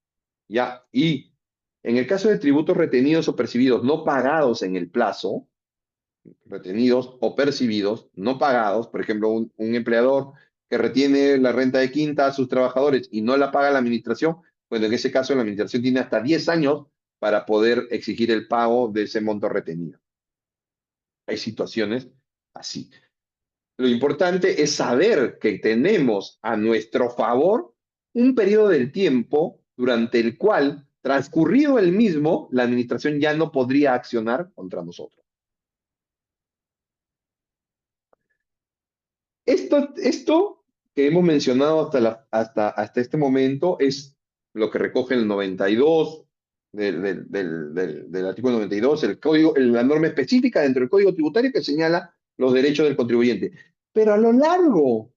Ya, y en el caso de tributos retenidos o percibidos no pagados en el plazo, retenidos o percibidos no pagados, por ejemplo, un empleador que retiene la renta de quinta a sus trabajadores y no la paga la administración, pues en ese caso la administración tiene hasta 10 años para poder exigir el pago de ese monto retenido. Hay situaciones así. Lo importante es saber que tenemos a nuestro favor un periodo del tiempo durante el cual, transcurrido el mismo, la administración ya no podría accionar contra nosotros. Esto que hemos mencionado hasta este momento es lo que recoge el 92 del artículo 92, la norma específica dentro del Código Tributario que señala los derechos del contribuyente. Pero a lo largo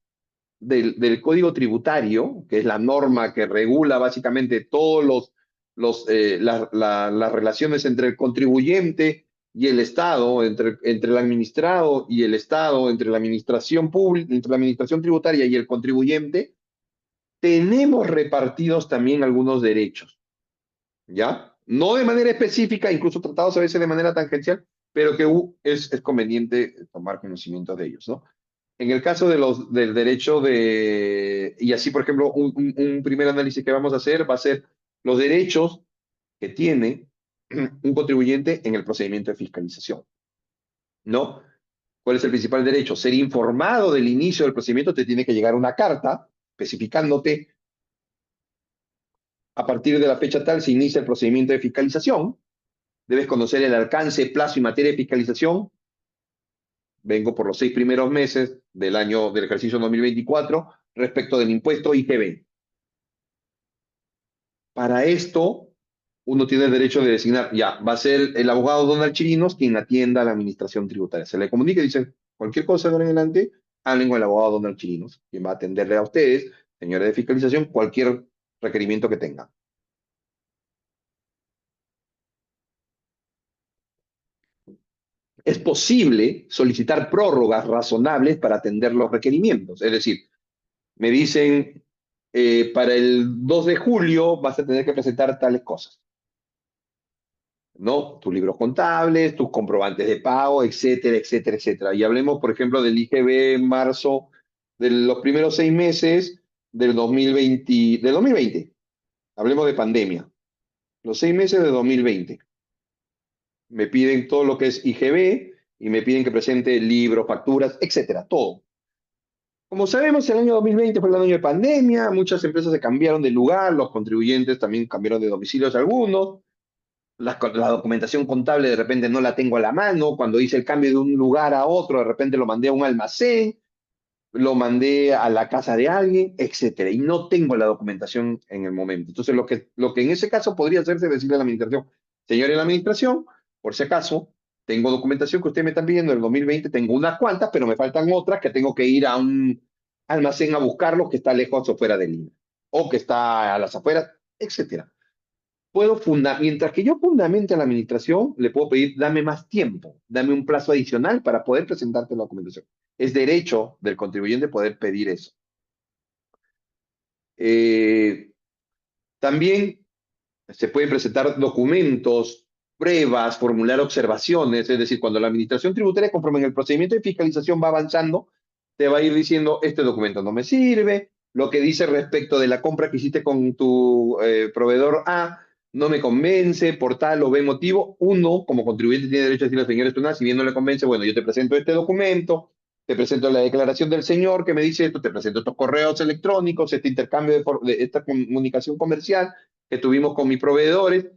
del Código Tributario, que es la norma que regula básicamente todos las relaciones entre el contribuyente y el Estado, entre el administrado y el Estado, entre la administración pública, entre la administración tributaria y el contribuyente, tenemos repartidos también algunos derechos, ¿ya? No de manera específica, incluso tratados a veces de manera tangencial, pero que es conveniente tomar conocimiento de ellos, ¿no? En el caso del derecho y así, por ejemplo, un primer análisis que vamos a hacer va a ser los derechos que tiene un contribuyente en el procedimiento de fiscalización, ¿no? ¿Cuál es el principal derecho? Ser informado del inicio del procedimiento, te tiene que llegar una carta especificándote a partir de la fecha tal se inicia el procedimiento de fiscalización, debes conocer el alcance, plazo y materia de fiscalización. Vengo por los 6 primeros meses del ejercicio 2024 respecto del impuesto IGB. Para esto, uno tiene el derecho de designar, ya, va a ser el abogado Donald Chirinos quien atienda a la administración tributaria. Se le comunica y dice, cualquier cosa de ahora en adelante, hablen con el abogado Donald Chirinos, quien va a atenderle a ustedes, señores de fiscalización, cualquier requerimiento que tengan. Es posible solicitar prórrogas razonables para atender los requerimientos. Es decir, me dicen, para el 2 de julio vas a tener que presentar tales cosas, ¿no? Tus libros contables, tus comprobantes de pago, etcétera, etcétera, etcétera. Y hablemos, por ejemplo, del IGB en marzo, de los primeros 6 meses del 2020. Hablemos de pandemia. Los 6 meses de 2020. Me piden todo lo que es IGB y me piden que presente libros, facturas, etcétera, todo. Como sabemos, el año 2020 fue el año de pandemia, muchas empresas se cambiaron de lugar, los contribuyentes también cambiaron de domicilios algunos, la documentación contable de repente no la tengo a la mano, cuando hice el cambio de un lugar a otro, de repente lo mandé a un almacén, lo mandé a la casa de alguien, etcétera, y no tengo la documentación en el momento. Entonces, lo que en ese caso podría hacerse es decirle a la administración, señor en la administración, por si acaso, tengo documentación que usted me está pidiendo del 2020, tengo unas cuantas, pero me faltan otras que tengo que ir a un almacén a buscarlos que está lejos o fuera de Lima, o que está a las afueras, etcétera. Mientras que yo fundamente a la administración, le puedo pedir, dame más tiempo, dame un plazo adicional para poder presentarte la documentación. Es derecho del contribuyente poder pedir eso. Eh, También se pueden presentar documentos, pruebas, formular observaciones, es decir, cuando la administración tributaria, conforme en el procedimiento de fiscalización va avanzando, te va a ir diciendo, este documento no me sirve, lo que dice respecto de la compra que hiciste con tu proveedor A no me convence, por tal o B motivo. Uno, como contribuyente, tiene derecho a decirle al señor Estunaz, si bien no le convence, bueno, yo te presento este documento, te presento la declaración del señor que me dice esto, te presento estos correos electrónicos, este intercambio de esta comunicación comercial que tuvimos con mis proveedores.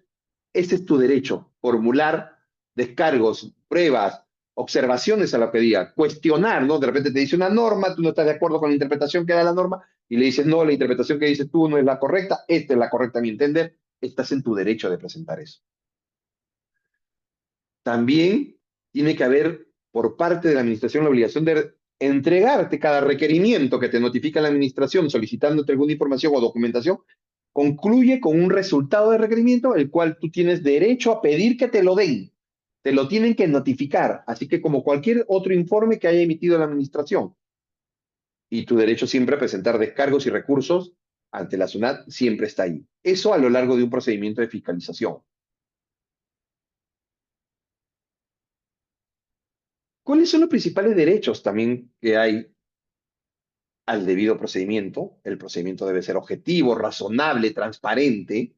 Ese es tu derecho, formular descargos, pruebas, observaciones a lo que diga, cuestionar, ¿no? De repente te dice una norma, tú no estás de acuerdo con la interpretación que da la norma y le dices, no, la interpretación que dices tú no es la correcta, esta es la correcta a mi entender, estás en tu derecho de presentar eso. También tiene que haber por parte de la administración la obligación de entregarte cada requerimiento que te notifica la administración solicitándote alguna información o documentación, concluye con un resultado de requerimiento, el cual tú tienes derecho a pedir que te lo den. Te lo tienen que notificar, así que como cualquier otro informe que haya emitido la administración. Y tu derecho siempre a presentar descargos y recursos ante la SUNAT siempre está ahí. Eso a lo largo de un procedimiento de fiscalización. ¿Cuáles son los principales derechos también que hay al debido procedimiento? El procedimiento debe ser objetivo, razonable, transparente.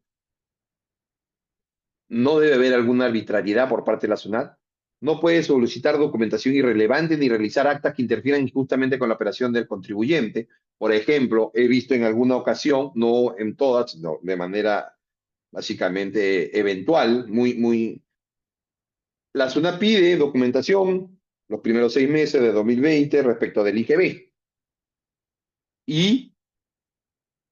No debe haber alguna arbitrariedad por parte de la SUNAT. No puede solicitar documentación irrelevante ni realizar actas que interfieran injustamente con la operación del contribuyente. Por ejemplo, he visto en alguna ocasión, no en todas, sino de manera básicamente eventual, la SUNAT pide documentación los primeros 6 meses de 2020 respecto del IGB. Y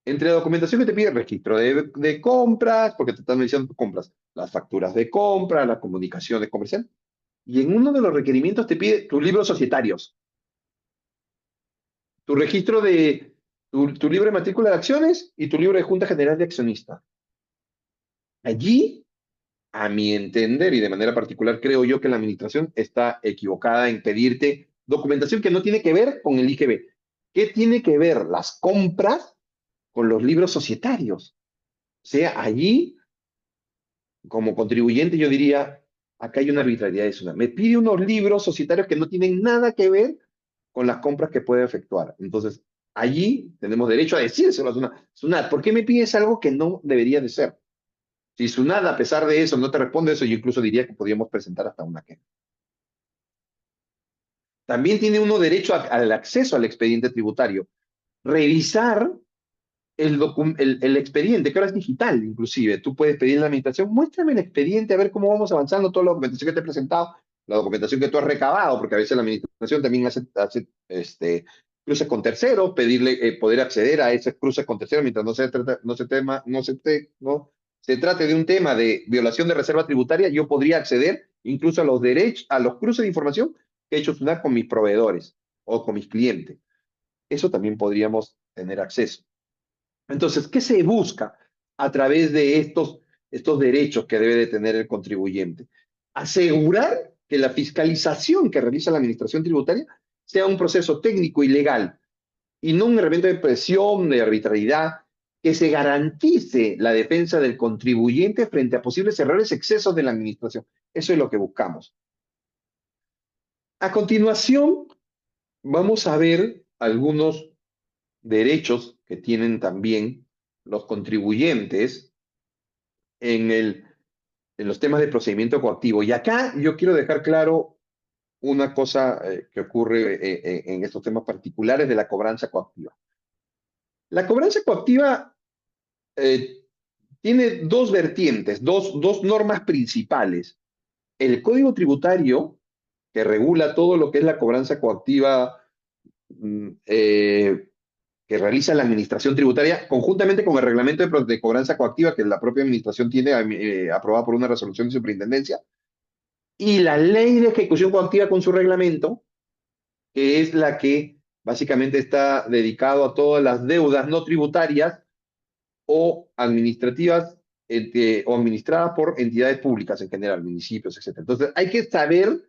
entre la documentación que te pide, registro de compras, porque te están diciendo compras, las facturas de compra, las comunicaciones comerciales. Y en uno de los requerimientos te pide tus libros societarios, tu registro tu libro de matrícula de acciones y tu libro de Junta General de Accionistas. Allí a mi entender y de manera particular creo yo que la administración está equivocada en pedirte documentación que no tiene que ver con el IGB. ¿Qué tiene que ver las compras con los libros societarios? O sea, allí, como contribuyente, yo diría, acá hay una arbitrariedad. Me pide unos libros societarios que no tienen nada que ver con las compras que puede efectuar. Entonces, allí tenemos derecho a decírselo a SUNAT. SUNAT, ¿por qué me pides algo que no debería de ser? Si SUNAT, a pesar de eso, no te responde eso, yo incluso diría que podríamos presentar hasta una queja. También tiene uno derecho al acceso al expediente tributario. Revisar el expediente, que ahora es digital inclusive. Tú puedes pedir a la administración, muéstrame el expediente, a ver cómo vamos avanzando, toda la documentación que te he presentado, la documentación que tú has recabado, porque a veces la administración también hace cruces con terceros, pedirle poder acceder a esos cruces con terceros mientras no se trate de un tema de violación de reserva tributaria, yo podría acceder incluso a los derechos, a los cruces de información que he hecho SUNAT con mis proveedores o con mis clientes. Eso también podríamos tener acceso. Entonces, ¿qué se busca a través de estos derechos que debe de tener el contribuyente? Asegurar que la fiscalización que realiza la Administración Tributaria sea un proceso técnico y legal y no un elemento de presión, de arbitrariedad, que se garantice la defensa del contribuyente frente a posibles errores, excesos de la Administración. Eso es lo que buscamos. A continuación, vamos a ver algunos derechos que tienen también los contribuyentes en, en los temas de procedimiento coactivo. Y acá yo quiero dejar claro una cosa que ocurre en estos temas particulares de la cobranza coactiva. La cobranza coactiva eh, tiene dos vertientes, dos normas principales. El Código Tributario, que regula todo lo que es la cobranza coactiva que realiza la Administración Tributaria, conjuntamente con el reglamento de cobranza coactiva que la propia Administración tiene aprobada por una resolución de superintendencia, y la ley de ejecución coactiva con su reglamento, que es la que básicamente está dedicado a todas las deudas no tributarias o administrativas o administradas por entidades públicas en general, municipios, etc. Entonces, hay que saber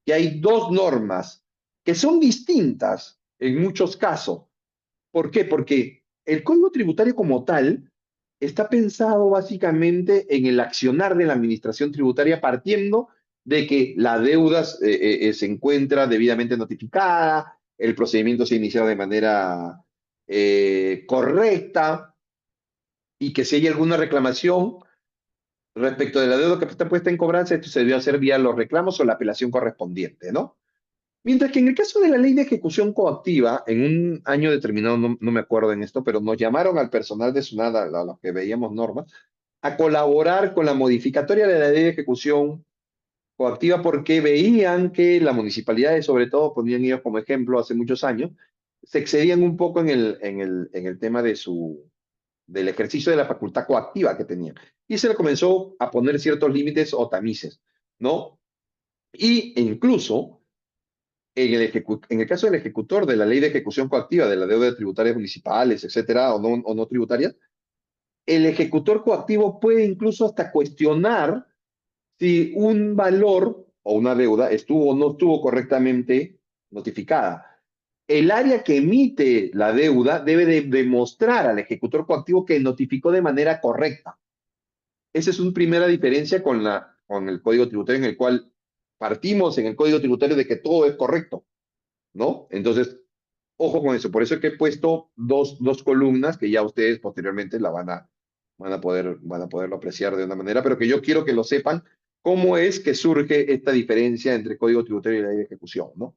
que hay dos normas que son distintas en muchos casos. ¿Por qué? Porque el Código Tributario como tal está pensado básicamente en el accionar de la administración tributaria partiendo de que la deuda se encuentra debidamente notificada, el procedimiento se ha iniciado de manera correcta y que si hay alguna reclamación respecto de la deuda que está puesta en cobranza, esto se debió hacer vía los reclamos o la apelación correspondiente, ¿no? Mientras que en el caso de la ley de ejecución coactiva, en un año determinado, no me acuerdo en esto, pero nos llamaron al personal de SUNAT, a los que veíamos normas, a colaborar con la modificatoria de la ley de ejecución coactiva porque veían que las municipalidades, sobre todo, ponían ellos como ejemplo hace muchos años, se excedían un poco en el tema del ejercicio de la facultad coactiva que tenían. Y se le comenzó a poner ciertos límites o tamices, ¿no? Y incluso en el caso del ejecutor de la ley de ejecución coactiva de la deuda de tributarias municipales, etcétera, o no tributarias, el ejecutor coactivo puede incluso hasta cuestionar si un valor o una deuda estuvo o no estuvo correctamente notificada. El área que emite la deuda debe de demostrar al ejecutor coactivo que notificó de manera correcta. Esa es una primera diferencia con el Código Tributario en el cual partimos en el Código Tributario de que todo es correcto, ¿no? Entonces, ojo con eso. Por eso es que he puesto dos columnas que ya ustedes posteriormente van a poderlo apreciar de una manera, pero que yo quiero que lo sepan cómo es que surge esta diferencia entre Código Tributario y la ley de ejecución, ¿no?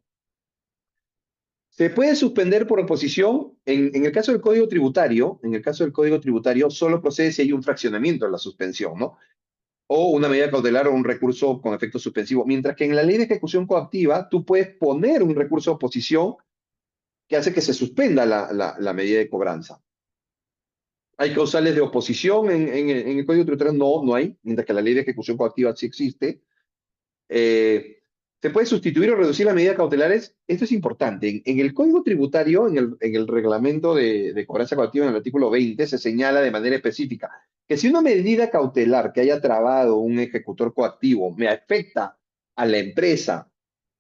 Se puede suspender por oposición en el caso del Código Tributario, en el caso del Código Tributario solo procede si hay un fraccionamiento en la suspensión, ¿no? O una medida cautelar o un recurso con efecto suspensivo. Mientras que en la ley de ejecución coactiva, tú puedes poner un recurso de oposición que hace que se suspenda la medida de cobranza. ¿Hay causales de oposición en el Código Tributario? No, no hay, mientras que la ley de ejecución coactiva sí existe. ¿Se puede sustituir o reducir las medidas cautelares? Esto es importante. En el Código Tributario, en el reglamento de cobranza coactiva, en el artículo 20, se señala de manera específica que si una medida cautelar que haya trabado un ejecutor coactivo me afecta a la empresa,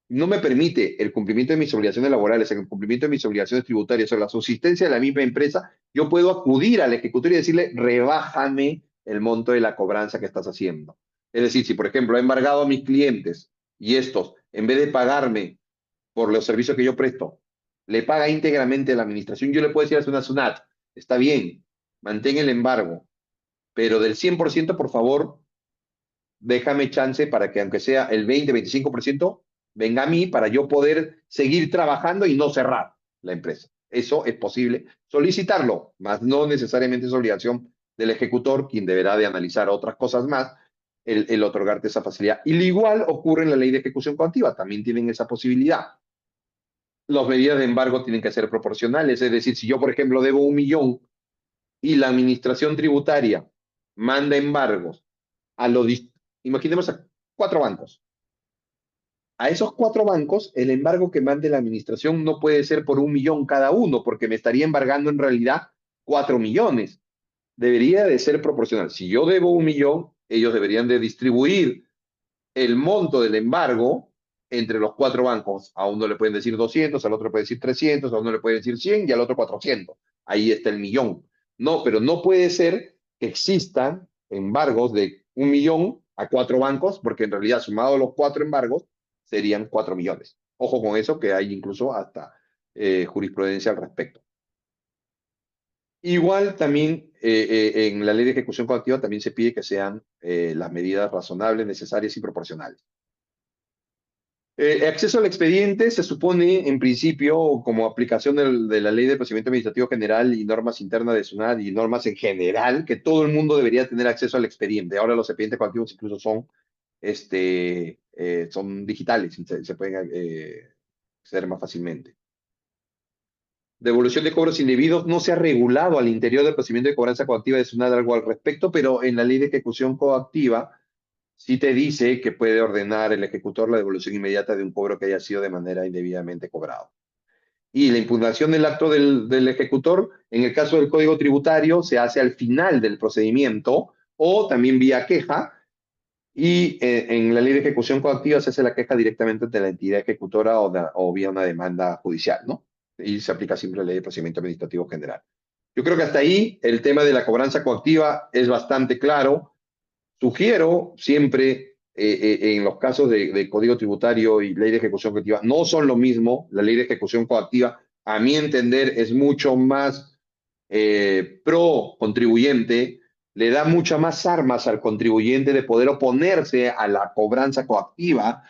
no me permite el cumplimiento de mis obligaciones laborales, el cumplimiento de mis obligaciones tributarias o la subsistencia de la misma empresa, yo puedo acudir al ejecutor y decirle, rebájame el monto de la cobranza que estás haciendo. Es decir, si por ejemplo he embargado a mis clientes y estos, en vez de pagarme por los servicios que yo presto, le paga íntegramente a la administración, yo le puedo decir a una SUNAT, está bien, mantén el embargo, pero del 100%, por favor, déjame chance para que aunque sea el 20-25% venga a mí para yo poder seguir trabajando y no cerrar la empresa. Eso es posible solicitarlo, más no necesariamente es obligación del ejecutor, quien deberá de analizar otras cosas más, el otorgarte esa facilidad. Y lo igual ocurre en la ley de ejecución coactiva, también tienen esa posibilidad. Las medidas de embargo tienen que ser proporcionales, es decir, si yo, por ejemplo, debo 1 millón y la administración tributaria manda embargos a los, imaginemos a 4 bancos. A esos 4 bancos, el embargo que mande la administración no puede ser por 1 millón cada uno, porque me estaría embargando en realidad 4 millones. Debería de ser proporcional. Si yo debo 1 millón, ellos deberían de distribuir el monto del embargo entre los 4 bancos. A uno le pueden decir 200, al otro le pueden decir 300, a uno le pueden decir 100 y al otro 400. Ahí está el millón. No, pero no puede ser que existan embargos de 1 millón a 4 bancos, porque en realidad sumado los 4 embargos serían 4 millones. Ojo con eso, que hay incluso hasta jurisprudencia al respecto. Igual también en la ley de ejecución coactiva también se pide que sean las medidas razonables, necesarias y proporcionales. Acceso al expediente se supone, en principio, como aplicación de la Ley de Procedimiento Administrativo General y normas internas de SUNAT y normas en general, que todo el mundo debería tener acceso al expediente. Ahora los expedientes coactivos incluso son digitales y se pueden acceder más fácilmente. Devolución de cobros indebidos no se ha regulado al interior del procedimiento de cobranza coactiva de SUNAT algo al respecto, pero en la Ley de Ejecución Coactiva sí te dice que puede ordenar el ejecutor la devolución inmediata de un cobro que haya sido de manera indebidamente cobrado. Y la impugnación del acto del ejecutor, en el caso del Código Tributario, se hace al final del procedimiento o también vía queja. Y en la ley de ejecución coactiva se hace la queja directamente ante la entidad ejecutora o vía una demanda judicial, ¿no? Y se aplica siempre la ley de procedimiento administrativo general. Yo creo que hasta ahí el tema de la cobranza coactiva es bastante claro. Sugiero siempre, en los casos de Código Tributario y Ley de Ejecución Coactiva, no son lo mismo. La Ley de Ejecución Coactiva, a mi entender, es mucho más pro contribuyente, le da muchas más armas al contribuyente de poder oponerse a la cobranza coactiva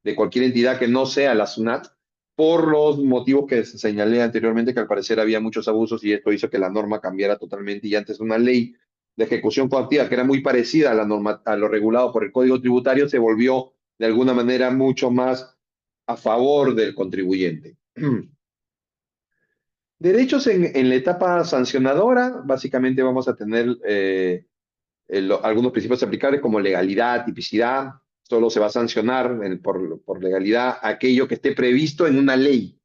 de cualquier entidad que no sea la SUNAT, por los motivos que señalé anteriormente, que al parecer había muchos abusos y esto hizo que la norma cambiara totalmente y antes una ley de ejecución coactiva, que era muy parecida a, la norma, a lo regulado por el Código Tributario, se volvió de alguna manera mucho más a favor del contribuyente. Derechos en la etapa sancionadora, básicamente vamos a tener algunos principios aplicables como legalidad, tipicidad. Solo se va a sancionar por legalidad aquello que esté previsto en una ley.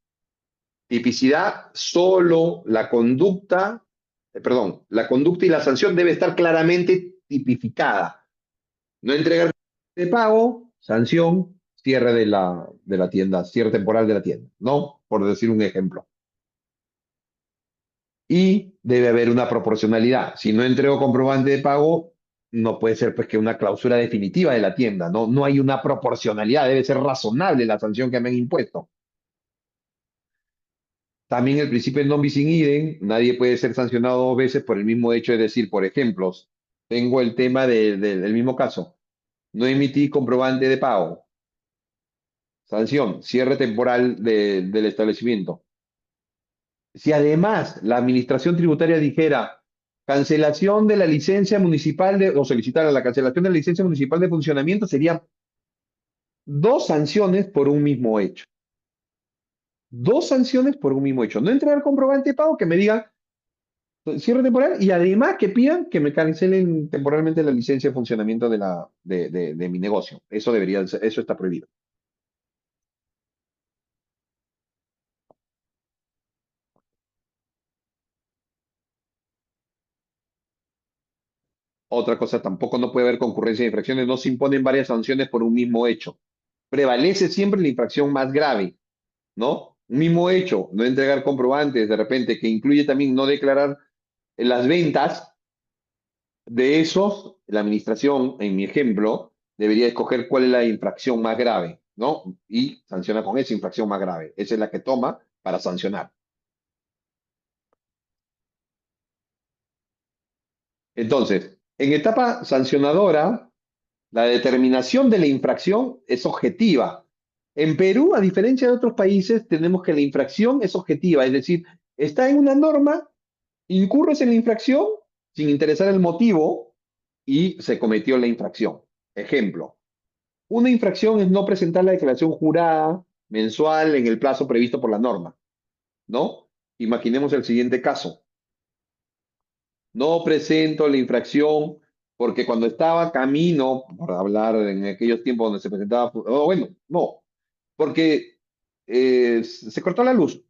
Tipicidad, solo la conducta y la sanción debe estar claramente tipificada. No entregar de pago, sanción, cierre de la tienda, cierre temporal de la tienda, ¿no? Por decir un ejemplo. Y debe haber una proporcionalidad. Si no entrego comprobante de pago, no puede ser pues que una clausura definitiva de la tienda, ¿no? No hay una proporcionalidad, debe ser razonable la sanción que me han impuesto. También el principio de non bis in idem, nadie puede ser sancionado 2 veces por el mismo hecho, de decir, por ejemplo, tengo el tema del mismo caso, no emití comprobante de pago, sanción, cierre temporal del establecimiento. Si además la administración tributaria dijera cancelación de la licencia municipal o solicitara la cancelación de la licencia municipal de funcionamiento, serían 2 sanciones por un mismo hecho. 2 sanciones por un mismo hecho. No entregar comprobante de pago, que me digan cierre temporal y además que pidan que me cancelen temporalmente la licencia de funcionamiento de mi negocio. Eso debería ser, eso está prohibido. Otra cosa, tampoco no puede haber concurrencia de infracciones, no se imponen varias sanciones por un mismo hecho. Prevalece siempre la infracción más grave, ¿no? Un mismo hecho, no entregar comprobantes de repente, que incluye también no declarar las ventas, de esos, la administración, en mi ejemplo, debería escoger cuál es la infracción más grave, ¿no? Y sanciona con esa infracción más grave. Esa es la que toma para sancionar. Entonces, en etapa sancionadora, la determinación de la infracción es objetiva. En Perú, a diferencia de otros países, tenemos que la infracción es objetiva, es decir, está en una norma, incurres en la infracción sin interesar el motivo y se cometió la infracción. Ejemplo, una infracción es no presentar la declaración jurada mensual en el plazo previsto por la norma, ¿no? Imaginemos el siguiente caso. No presento la infracción porque cuando estaba camino, por hablar en aquellos tiempos donde se presentaba, bueno, no, porque se cortó la luz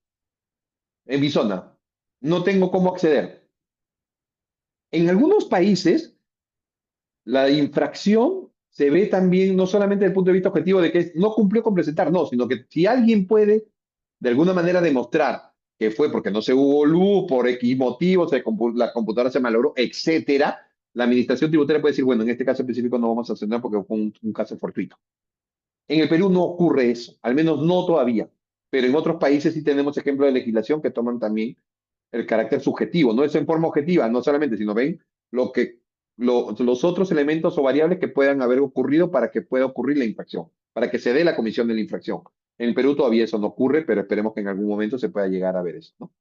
en mi zona. No tengo cómo acceder. En algunos países, la infracción se ve también no solamente desde el punto de vista objetivo de que no cumplió con presentar, no, sino que si alguien puede de alguna manera demostrar que fue porque no se hubo luz, por X motivos, la computadora se malogró, etcétera, la administración tributaria puede decir, bueno, en este caso específico no vamos a sancionar porque fue un caso fortuito. En el Perú no ocurre eso, al menos no todavía, pero en otros países sí tenemos ejemplos de legislación que toman también el carácter subjetivo, no es en forma objetiva, no solamente, sino ven lo que, los otros elementos o variables que puedan haber ocurrido para que pueda ocurrir la infracción, para que se dé la comisión de la infracción. En el Perú todavía eso no ocurre, pero esperemos que en algún momento se pueda llegar a ver eso, ¿no?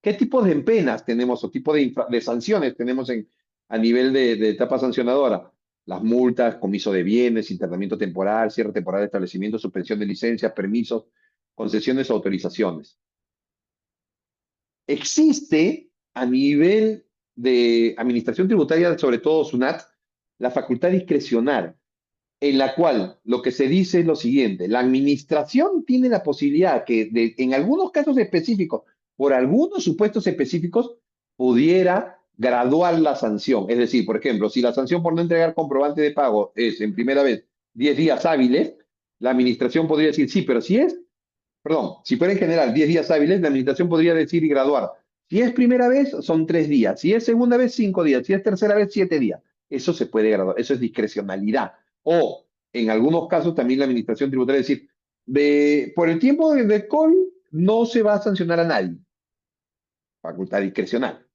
¿Qué tipo de penas tenemos o tipo de sanciones tenemos a nivel de etapa sancionadora? Las multas, comiso de bienes, internamiento temporal, cierre temporal de establecimiento, suspensión de licencias, permisos, concesiones o autorizaciones. Existe a nivel de administración tributaria, sobre todo SUNAT, la facultad discrecional, en la cual lo que se dice es lo siguiente: la administración tiene la posibilidad que en algunos casos específicos, por algunos supuestos específicos, pudiera graduar la sanción. Es decir, por ejemplo, si la sanción por no entregar comprobante de pago es en primera vez 10 días hábiles, la administración podría decir, sí, pero si es, perdón, si fuera en general 10 días hábiles, la administración podría decir y graduar. Si es primera vez, son 3 días. Si es segunda vez, 5 días. Si es tercera vez, 7 días. Eso se puede graduar. Eso es discrecionalidad. O, en algunos casos, también la administración tributaria decir, por el tiempo de COVID no se va a sancionar a nadie. Facultad discrecional.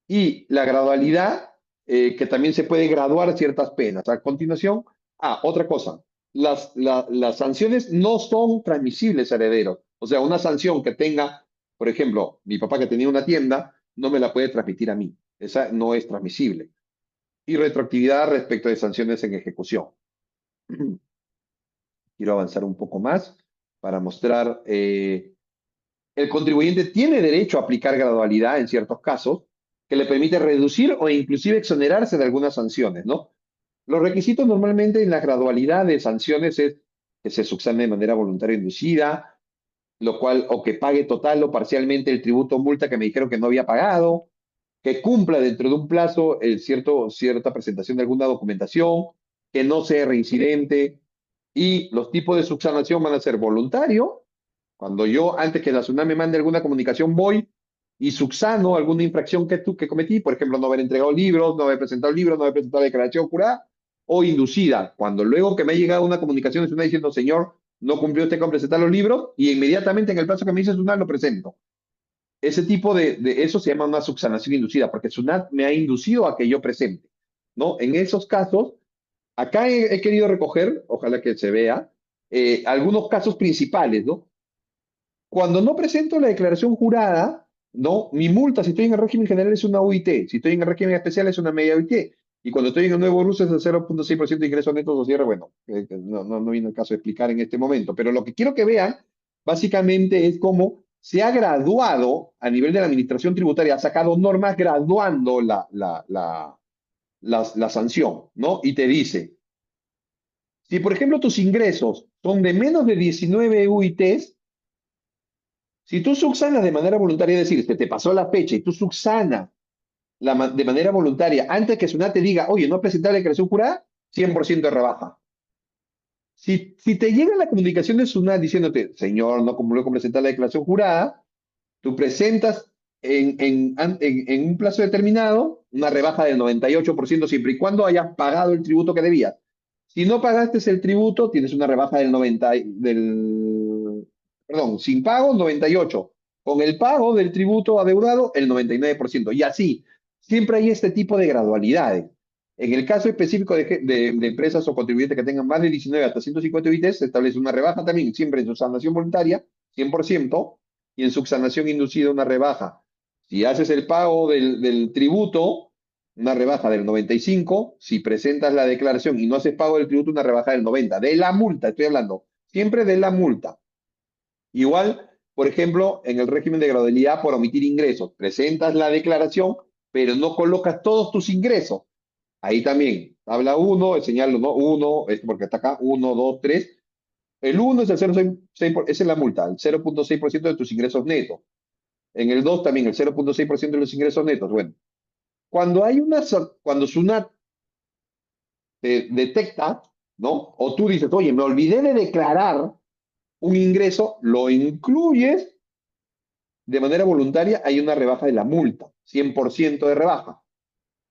Y la gradualidad, que también se puede graduar ciertas penas. A continuación, otra cosa, las sanciones no son transmisibles a herederos. O sea, una sanción que tenga, por ejemplo, mi papá que tenía una tienda, no me la puede transmitir a mí. Esa no es transmisible. Y retroactividad respecto de sanciones en ejecución. Quiero avanzar un poco más para mostrar, el contribuyente tiene derecho a aplicar gradualidad en ciertos casos que le permite reducir o inclusive exonerarse de algunas sanciones, ¿no? Los requisitos normalmente en la gradualidad de sanciones es que se subsane de manera voluntaria o inducida, lo cual, o que pague total o parcialmente el tributo o multa que me dijeron que no había pagado, que cumpla dentro de un plazo cierta presentación de alguna documentación, que no sea reincidente, y los tipos de subsanación van a ser voluntario. Cuando yo, antes que la SUNAT me mande alguna comunicación, voy y subsano alguna infracción que cometí, por ejemplo, no haber entregado libros, no haber presentado libros, no haber presentado declaración jurada, o inducida, cuando luego que me ha llegado una comunicación de SUNAT diciendo, señor, no cumplió usted con presentar los libros, y inmediatamente en el plazo que me dice SUNAT lo presento. Ese tipo eso se llama una subsanación inducida, porque SUNAT me ha inducido a que yo presente, ¿no? En esos casos, acá he querido recoger, ojalá que se vea, algunos casos principales, ¿no? Cuando no presento la declaración jurada, ¿no? Mi multa, si estoy en el régimen general, es una UIT. Si estoy en el régimen especial, es una media UIT. Y cuando estoy en el nuevo ruso es el 0,6% de ingresos netos o cierre. Bueno, no viene el caso de explicar en este momento. Pero lo que quiero que vean, básicamente, es cómo se ha graduado a nivel de la administración tributaria, ha sacado normas graduando la sanción, ¿no? Y te dice, si por ejemplo tus ingresos son de menos de 19 UITs, si tú subsanas de manera voluntaria, es decir, que te pasó la fecha y tú subsanas de manera voluntaria, antes que SUNAT te diga, oye, no presentar la declaración jurada, 100% de rebaja. Si te llega la comunicación de SUNAT diciéndote, señor, no cumplió con presentar la declaración jurada, tú presentas en un plazo determinado una rebaja del 98% siempre y cuando hayas pagado el tributo que debías. Si no pagaste el tributo, tienes una rebaja del 90, perdón, sin pago, 98. Con el pago del tributo adeudado, el 99%. Y así, siempre hay este tipo de gradualidades. En el caso específico de empresas o contribuyentes que tengan más de 19 hasta 150 UITs, se establece una rebaja también, siempre en su sanación voluntaria, 100%, y en subsanación inducida una rebaja. Si haces el pago del tributo, una rebaja del 95. Si presentas la declaración y no haces pago del tributo, una rebaja del 90. De la multa, estoy hablando, siempre de la multa. Igual, por ejemplo, en el régimen de gradualidad por omitir ingresos, presentas la declaración, pero no colocas todos tus ingresos. Ahí también, tabla 1, señalo, ¿no? 1, porque está acá, 1, 2, 3. El 1 es el 0,6, esa es la multa, el 0,6% de tus ingresos netos. En el 2 también el 0,6% de los ingresos netos. Bueno, cuando SUNAT te detecta, ¿no? O tú dices, oye, me olvidé de declarar un ingreso, lo incluyes de manera voluntaria, hay una rebaja de la multa, 100% de rebaja.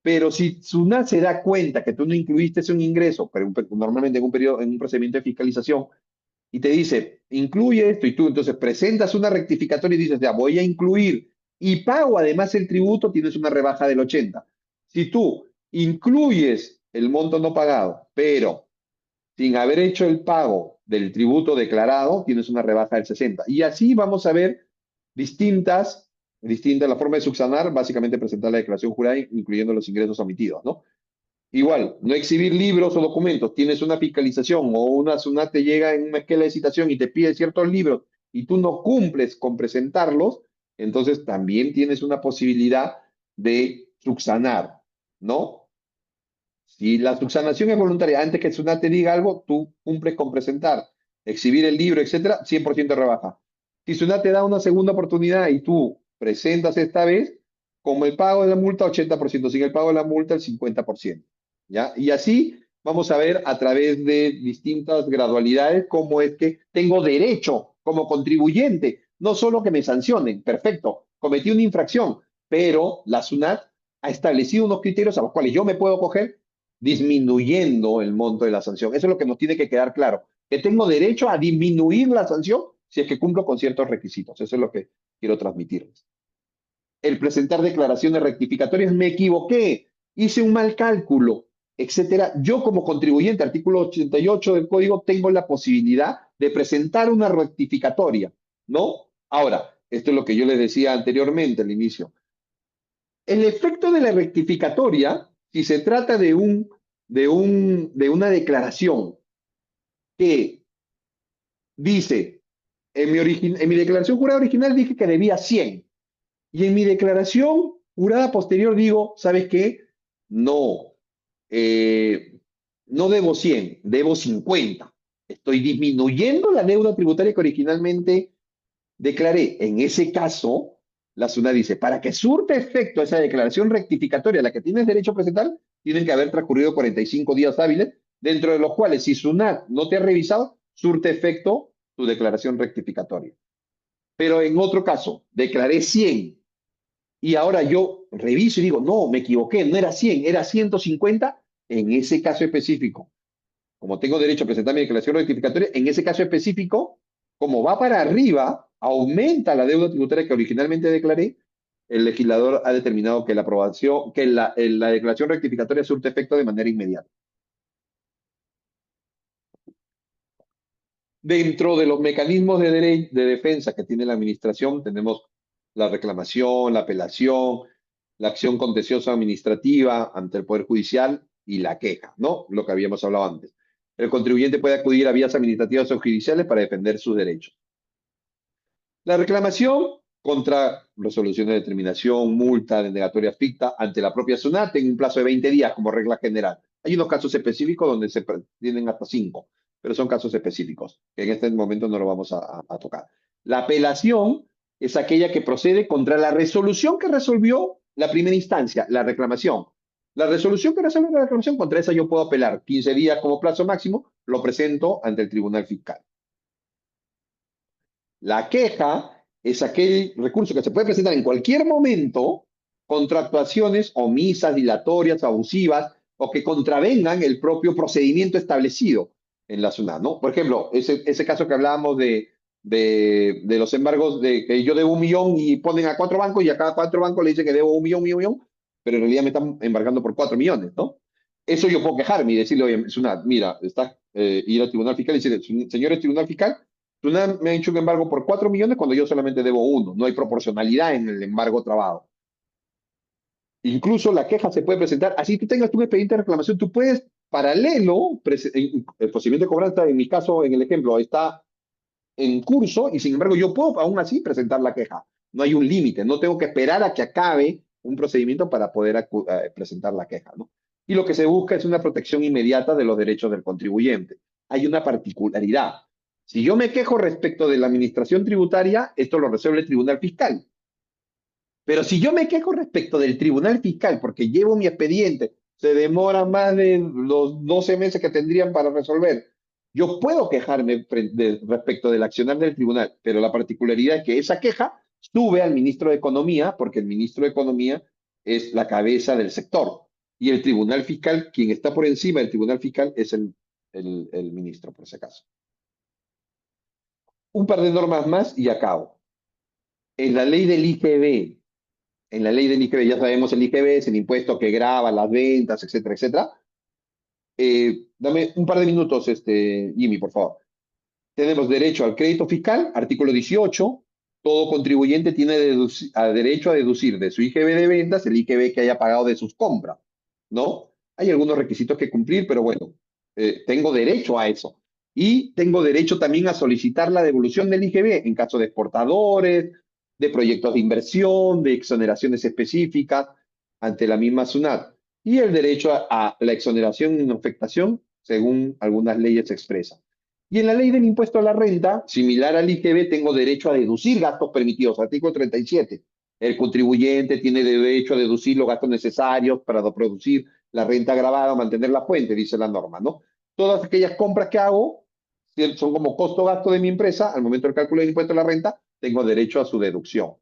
Pero si SUNAT se da cuenta que tú no incluiste un ingreso, pero normalmente en un periodo, en un procedimiento de fiscalización, y te dice, incluye esto, y tú entonces presentas una rectificatoria y dices, ya voy a incluir y pago además el tributo, tienes una rebaja del 80. Si tú incluyes el monto no pagado, pero sin haber hecho el pago del tributo declarado, tienes una rebaja del 60. Y así vamos a ver distintas la forma de subsanar, básicamente presentar la declaración jurada, incluyendo los ingresos omitidos, ¿no? Igual, no exhibir libros o documentos. Tienes una fiscalización o una SUNAT te llega en una esquela de citación y te pide ciertos libros y tú no cumples con presentarlos, entonces también tienes una posibilidad de subsanar, ¿no? Si la subsanación es voluntaria, antes que el SUNAT te diga algo, tú cumples con presentar, exhibir el libro, etcétera, 100% rebaja. Si SUNAT te da una segunda oportunidad y tú presentas esta vez, como el pago de la multa, 80%, sin el pago de la multa, el 50%. ¿Ya? Y así vamos a ver a través de distintas gradualidades cómo es que tengo derecho como contribuyente, no solo que me sancionen, perfecto, cometí una infracción, pero la SUNAT ha establecido unos criterios a los cuales yo me puedo coger disminuyendo el monto de la sanción. Eso es lo que nos tiene que quedar claro, que tengo derecho a disminuir la sanción si es que cumplo con ciertos requisitos. Eso es lo que quiero transmitirles. El presentar declaraciones rectificatorias, me equivoqué, hice un mal cálculo, etcétera. Yo como contribuyente, artículo 88 del código, tengo la posibilidad de presentar una rectificatoria, ¿no? Ahora, esto es lo que yo les decía anteriormente al inicio. El efecto de la rectificatoria, si se trata de una declaración que dice, en mi declaración jurada original dije que debía 100, y en mi declaración jurada posterior digo, ¿sabes qué? No, eh, no debo 100, debo 50. Estoy disminuyendo la deuda tributaria que originalmente declaré. En ese caso, la SUNAT dice, para que surte efecto esa declaración rectificatoria a la que tienes derecho a presentar, tienen que haber transcurrido 45 días hábiles, dentro de los cuales, si SUNAT no te ha revisado, surte efecto tu declaración rectificatoria. Pero en otro caso, declaré 100 y ahora yo reviso y digo, no, me equivoqué, no era 100, era 150, en ese caso específico, como tengo derecho a presentar mi declaración rectificatoria, en ese caso específico, como va para arriba, aumenta la deuda tributaria que originalmente declaré, el legislador ha determinado que la aprobación, que la declaración rectificatoria surte efecto de manera inmediata. Dentro de los mecanismos de defensa que tiene la administración, tenemos la reclamación, la apelación, la acción contenciosa administrativa ante el Poder Judicial y la queja, ¿no? Lo que habíamos hablado antes. El contribuyente puede acudir a vías administrativas o judiciales para defender sus derechos. La reclamación contra resolución de determinación, multa, denegatoria ficta ante la propia SUNAT en un plazo de 20 días como regla general. Hay unos casos específicos donde se tienen hasta 5, pero son casos específicos, que en este momento no lo vamos tocar. La apelación es aquella que procede contra la resolución que resolvió La primera instancia, la reclamación. La resolución que resuelve la reclamación, contra esa yo puedo apelar 15 días como plazo máximo, lo presento ante el Tribunal Fiscal. La queja es aquel recurso que se puede presentar en cualquier momento contra actuaciones omisas, dilatorias, abusivas o que contravengan el propio procedimiento establecido en la SUNAT, ¿no? Por ejemplo, ese caso que hablábamos de los embargos de que yo debo 1 millón y ponen a 4 bancos y a cada 4 bancos le dicen que debo 1 millón, pero en realidad me están embargando por 4 millones, ¿no? Eso yo puedo quejarme y decirle, oye, SUNAT, mira, está, ir al Tribunal Fiscal y decirle, señores Tribunal Fiscal, Tuna me ha hecho un embargo por 4 millones cuando yo solamente debo uno. No hay proporcionalidad en el embargo trabado. Incluso la queja se puede presentar, así tú tengas tu expediente de reclamación, tú puedes paralelo, el procedimiento de cobranza, en mi caso, en el ejemplo, está en curso y sin embargo yo puedo aún así presentar la queja. No hay un límite, no tengo que esperar a que acabe un procedimiento para poder presentar la queja, ¿no? Y lo que se busca es una protección inmediata de los derechos del contribuyente. Hay una particularidad. Si yo me quejo respecto de la administración tributaria, esto lo resuelve el Tribunal Fiscal. Pero si yo me quejo respecto del Tribunal Fiscal porque llevo mi expediente, se demora más de los 12 meses que tendrían para resolver, yo puedo quejarme respecto del accionar del tribunal, pero la particularidad es que esa queja sube al ministro de Economía, porque el ministro de Economía es la cabeza del sector. Y el Tribunal Fiscal, quien está por encima del Tribunal Fiscal, es el ministro, por ese caso. Un par de normas más y acabo. En la ley del IGB, en la ley del IGB, ya sabemos, el IGB es el impuesto que grava las ventas, etcétera, etcétera. Dame un par de minutos, Jimmy, por favor. Tenemos derecho al crédito fiscal, artículo 18. Todo contribuyente tiene derecho a deducir de su IGB de ventas el IGB que haya pagado de sus compras, ¿no? Hay algunos requisitos que cumplir, pero bueno, tengo derecho a eso. Y tengo derecho también a solicitar la devolución del IGB en caso de exportadores, de proyectos de inversión, de exoneraciones específicas ante la misma SUNAT. Y el derecho a la exoneración y no afectación según algunas leyes expresas. Y en la ley del impuesto a la renta, similar al IGB, tengo derecho a deducir gastos permitidos, artículo 37. El contribuyente tiene derecho a deducir los gastos necesarios para producir la renta agravada o mantener la fuente, dice la norma, ¿no? Todas aquellas compras que hago son como costo-gasto de mi empresa, al momento del cálculo del impuesto a la renta, tengo derecho a su deducción.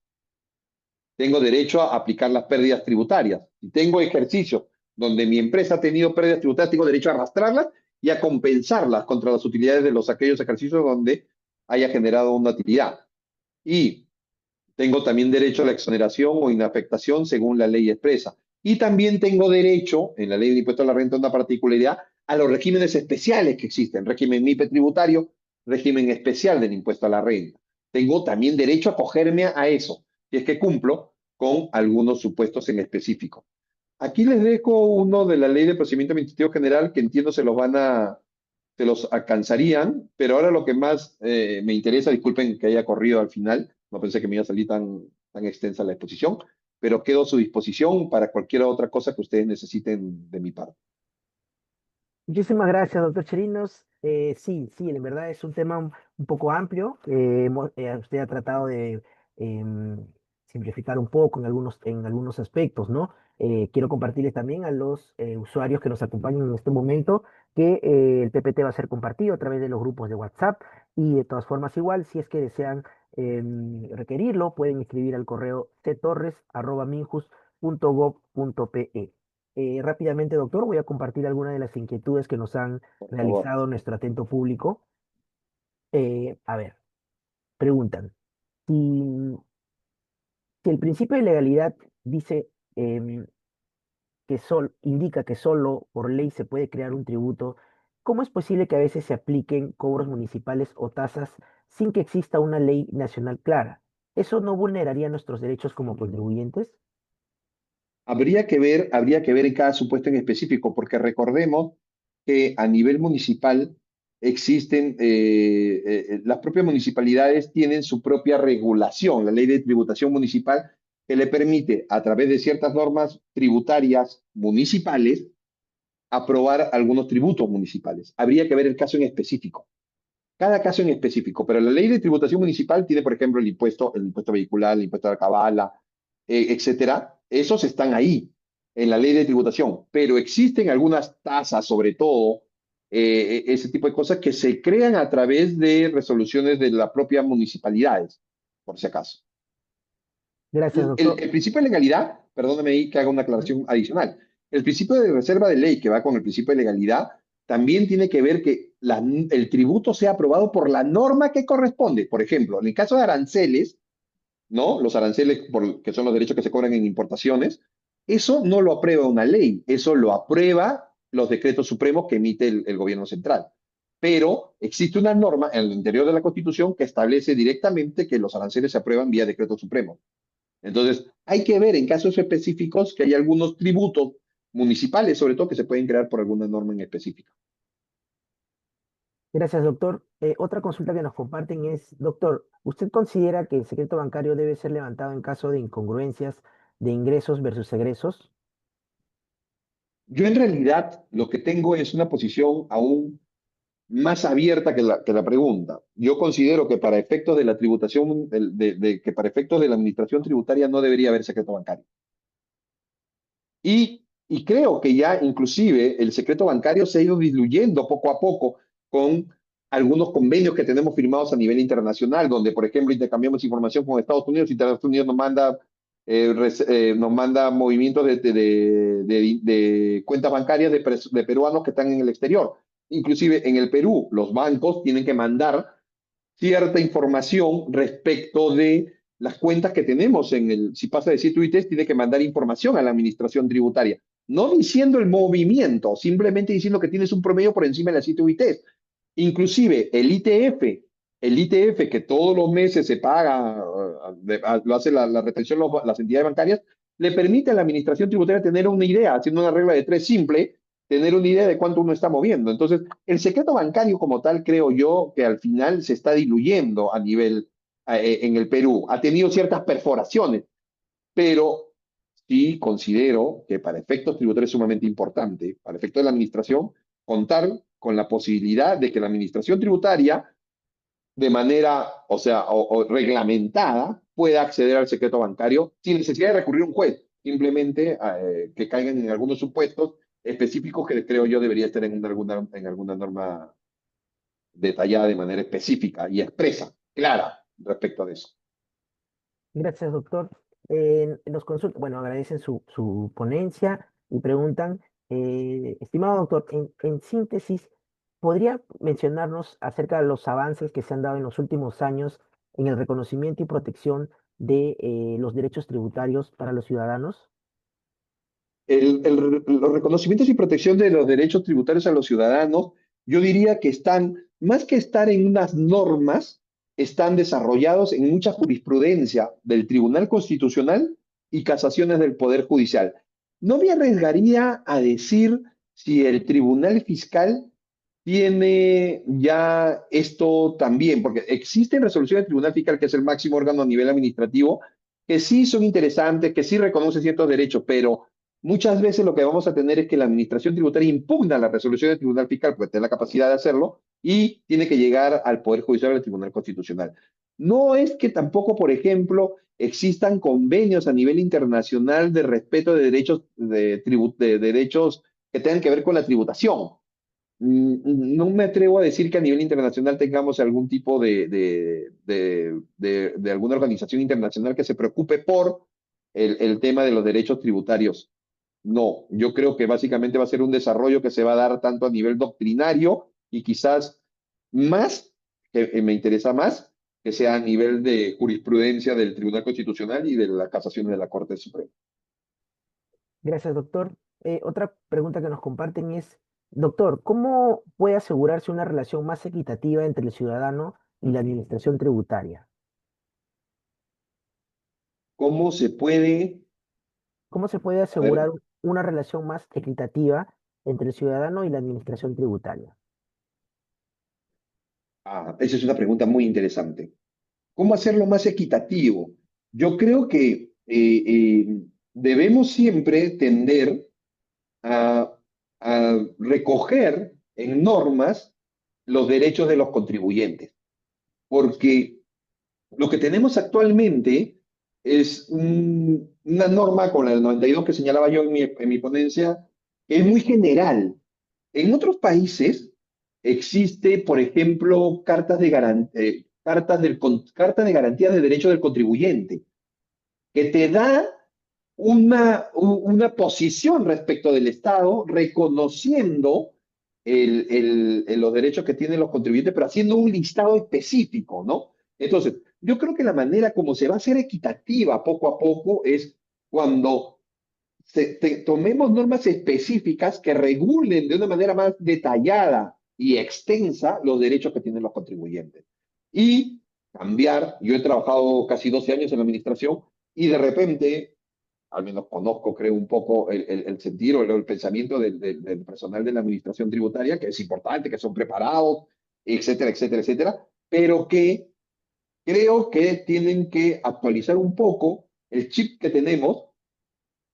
Tengo derecho a aplicar las pérdidas tributarias. Si tengo ejercicios donde mi empresa ha tenido pérdidas tributarias, tengo derecho a arrastrarlas y a compensarlas contra las utilidades de aquellos ejercicios donde haya generado una utilidad. Y tengo también derecho a la exoneración o inafectación según la ley expresa. Y también tengo derecho, en la ley de impuesto a la renta, una particularidad, a los regímenes especiales que existen, régimen MIPE tributario, régimen especial del impuesto a la renta. Tengo también derecho a acogerme a eso, si es que cumplo con algunos supuestos en específico. Aquí les dejo uno de la ley de procedimiento administrativo general que entiendo se los alcanzarían, pero ahora lo que más me interesa, disculpen que haya corrido al final, no pensé que me iba a salir tan extensa la exposición, pero quedo a su disposición para cualquier otra cosa que ustedes necesiten de mi parte. Muchísimas gracias, doctor Chirinos. Sí, sí, en verdad es un tema un poco amplio. Usted ha tratado de em, simplificar un poco en algunos aspectos, ¿no? Quiero compartirles también a los usuarios que nos acompañan en este momento que el PPT va a ser compartido a través de los grupos de WhatsApp y de todas formas igual, si es que desean requerirlo, pueden escribir al correo ctorres@minjus.gov.pe. Rápidamente, doctor, voy a compartir algunas de las inquietudes que nos han Por favor. realizado nuestro atento público. A ver, preguntan, si, si el principio de legalidad dice em, indica que solo por ley se puede crear un tributo, ¿cómo es posible que a veces se apliquen cobros municipales o tasas sin que exista una ley nacional clara? ¿Eso no vulneraría nuestros derechos como contribuyentes? Habría que ver en cada supuesto en específico, porque recordemos que a nivel municipal existen, las propias municipalidades tienen su propia regulación, la ley de tributación municipal, que le permite, a través de ciertas normas tributarias municipales, aprobar algunos tributos municipales. Habría que ver el caso en específico, cada caso en específico, pero la ley de tributación municipal tiene, por ejemplo, el impuesto vehicular, el impuesto a la cabala, etcétera, Esos están ahí, en la ley de tributación, pero existen algunas tasas, sobre todo, ese tipo de cosas que se crean a través de resoluciones de las propias municipalidades, por si acaso. Gracias, doctor. El principio de legalidad, perdóname ahí que haga una ¿Mm? aclaración adicional, el principio de reserva de ley que va con el principio de legalidad también tiene que ver que el tributo sea aprobado por la norma que corresponde. Por ejemplo, en el caso de aranceles, ¿no? Los aranceles, que son los derechos que se cobran en importaciones, eso no lo aprueba una ley, eso lo aprueba los decretos supremos que emite el gobierno central. Pero existe una norma en el interior de la Constitución que establece directamente que los aranceles se aprueban vía decreto supremo. Entonces, hay que ver en casos específicos que hay algunos tributos municipales, sobre todo, que se pueden crear por alguna norma en específico. Gracias, doctor. Otra consulta que nos comparten es, doctor, ¿usted considera que el secreto bancario debe ser levantado en caso de incongruencias de ingresos versus egresos? Yo en realidad lo que tengo es una posición aún más abierta que la pregunta. Yo considero que para efectos de la tributación, que para efectos de la administración tributaria no debería haber secreto bancario. Y creo que ya inclusive el secreto bancario se ha ido diluyendo poco a poco con algunos convenios que tenemos firmados a nivel internacional, donde, por ejemplo, intercambiamos información con Estados Unidos y Estados Unidos nos manda movimientos de cuentas bancarias de peruanos que están en el exterior. Inclusive en el Perú, los bancos tienen que mandar cierta información respecto de las cuentas que tenemos si pasa de sitio ITES, tiene que mandar información a la administración tributaria. No diciendo el movimiento, simplemente diciendo que tienes un promedio por encima de la sitio ITES. Inclusive el ITF que todos los meses se paga, lo hace la retención las entidades bancarias, le permite a la administración tributaria tener una idea, haciendo una regla de tres simple, tener una idea de cuánto uno está moviendo. Entonces, el secreto bancario como tal, creo yo, que al final se está diluyendo a nivel en el Perú. Ha tenido ciertas perforaciones, pero sí considero que para efectos tributarios es sumamente importante, para efectos de la administración, contar con la posibilidad de que la administración tributaria, de manera, o sea, o reglamentada, pueda acceder al secreto bancario sin necesidad de recurrir a un juez, simplemente que caigan en algunos supuestos específicos que creo yo debería estar en alguna norma detallada de manera específica y expresa, clara respecto a eso. Gracias, doctor. Nos consultan, bueno, agradecen su ponencia y preguntan, estimado doctor, en síntesis, ¿podría mencionarnos acerca de los avances que se han dado en los últimos años en el reconocimiento y protección de los derechos tributarios para los ciudadanos? Los reconocimientos y protección de los derechos tributarios a los ciudadanos, yo diría que están, más que estar en unas normas, están desarrollados en mucha jurisprudencia del Tribunal Constitucional y casaciones del Poder Judicial. No me arriesgaría a decir si el Tribunal Fiscal tiene ya esto también, porque existen resoluciones del Tribunal Fiscal, que es el máximo órgano a nivel administrativo, que sí son interesantes, que sí reconocen ciertos derechos, pero muchas veces lo que vamos a tener es que la administración tributaria impugna la resolución del Tribunal Fiscal, porque tiene la capacidad de hacerlo, y tiene que llegar al Poder Judicial o al Tribunal Constitucional. No es que tampoco, por ejemplo, existan convenios a nivel internacional de respeto de derechos, de derechos que tengan que ver con la tributación. No me atrevo a decir que a nivel internacional tengamos algún tipo de alguna organización internacional que se preocupe por el tema de los derechos tributarios. No, yo creo que básicamente va a ser un desarrollo que se va a dar tanto a nivel doctrinario y quizás más, que me interesa más, que sea a nivel de jurisprudencia del Tribunal Constitucional y de la casación de la Corte Suprema. Gracias, doctor. Otra pregunta que nos comparten es, doctor, ¿cómo puede asegurarse una relación más equitativa entre el ciudadano y la administración tributaria? ¿Cómo se puede? ¿Cómo se puede A ver, asegurar una relación más equitativa entre el ciudadano y la administración tributaria? esa es una pregunta muy interesante. ¿Cómo hacerlo más equitativo? Yo creo que debemos siempre tender a, a recoger en normas los derechos de los contribuyentes, porque lo que tenemos actualmente es una norma con la del 92 que señalaba yo en mi ponencia, que es muy general. En otros países existe, por ejemplo, carta de garantía de derechos del contribuyente, que te da una posición respecto del Estado, reconociendo los derechos que tienen los contribuyentes, pero haciendo un listado específico, ¿no? Entonces, yo creo que la manera como se va a hacer equitativa poco a poco es cuando tomemos normas específicas que regulen de una manera más detallada y extensa los derechos que tienen los contribuyentes. Y cambiar, yo he trabajado casi 12 años en la administración y de repente, al menos conozco, creo, un poco el sentir o el pensamiento del personal de la administración tributaria, que es importante, que son preparados, etcétera, etcétera, etcétera, pero que creo que tienen que actualizar un poco el chip que tenemos,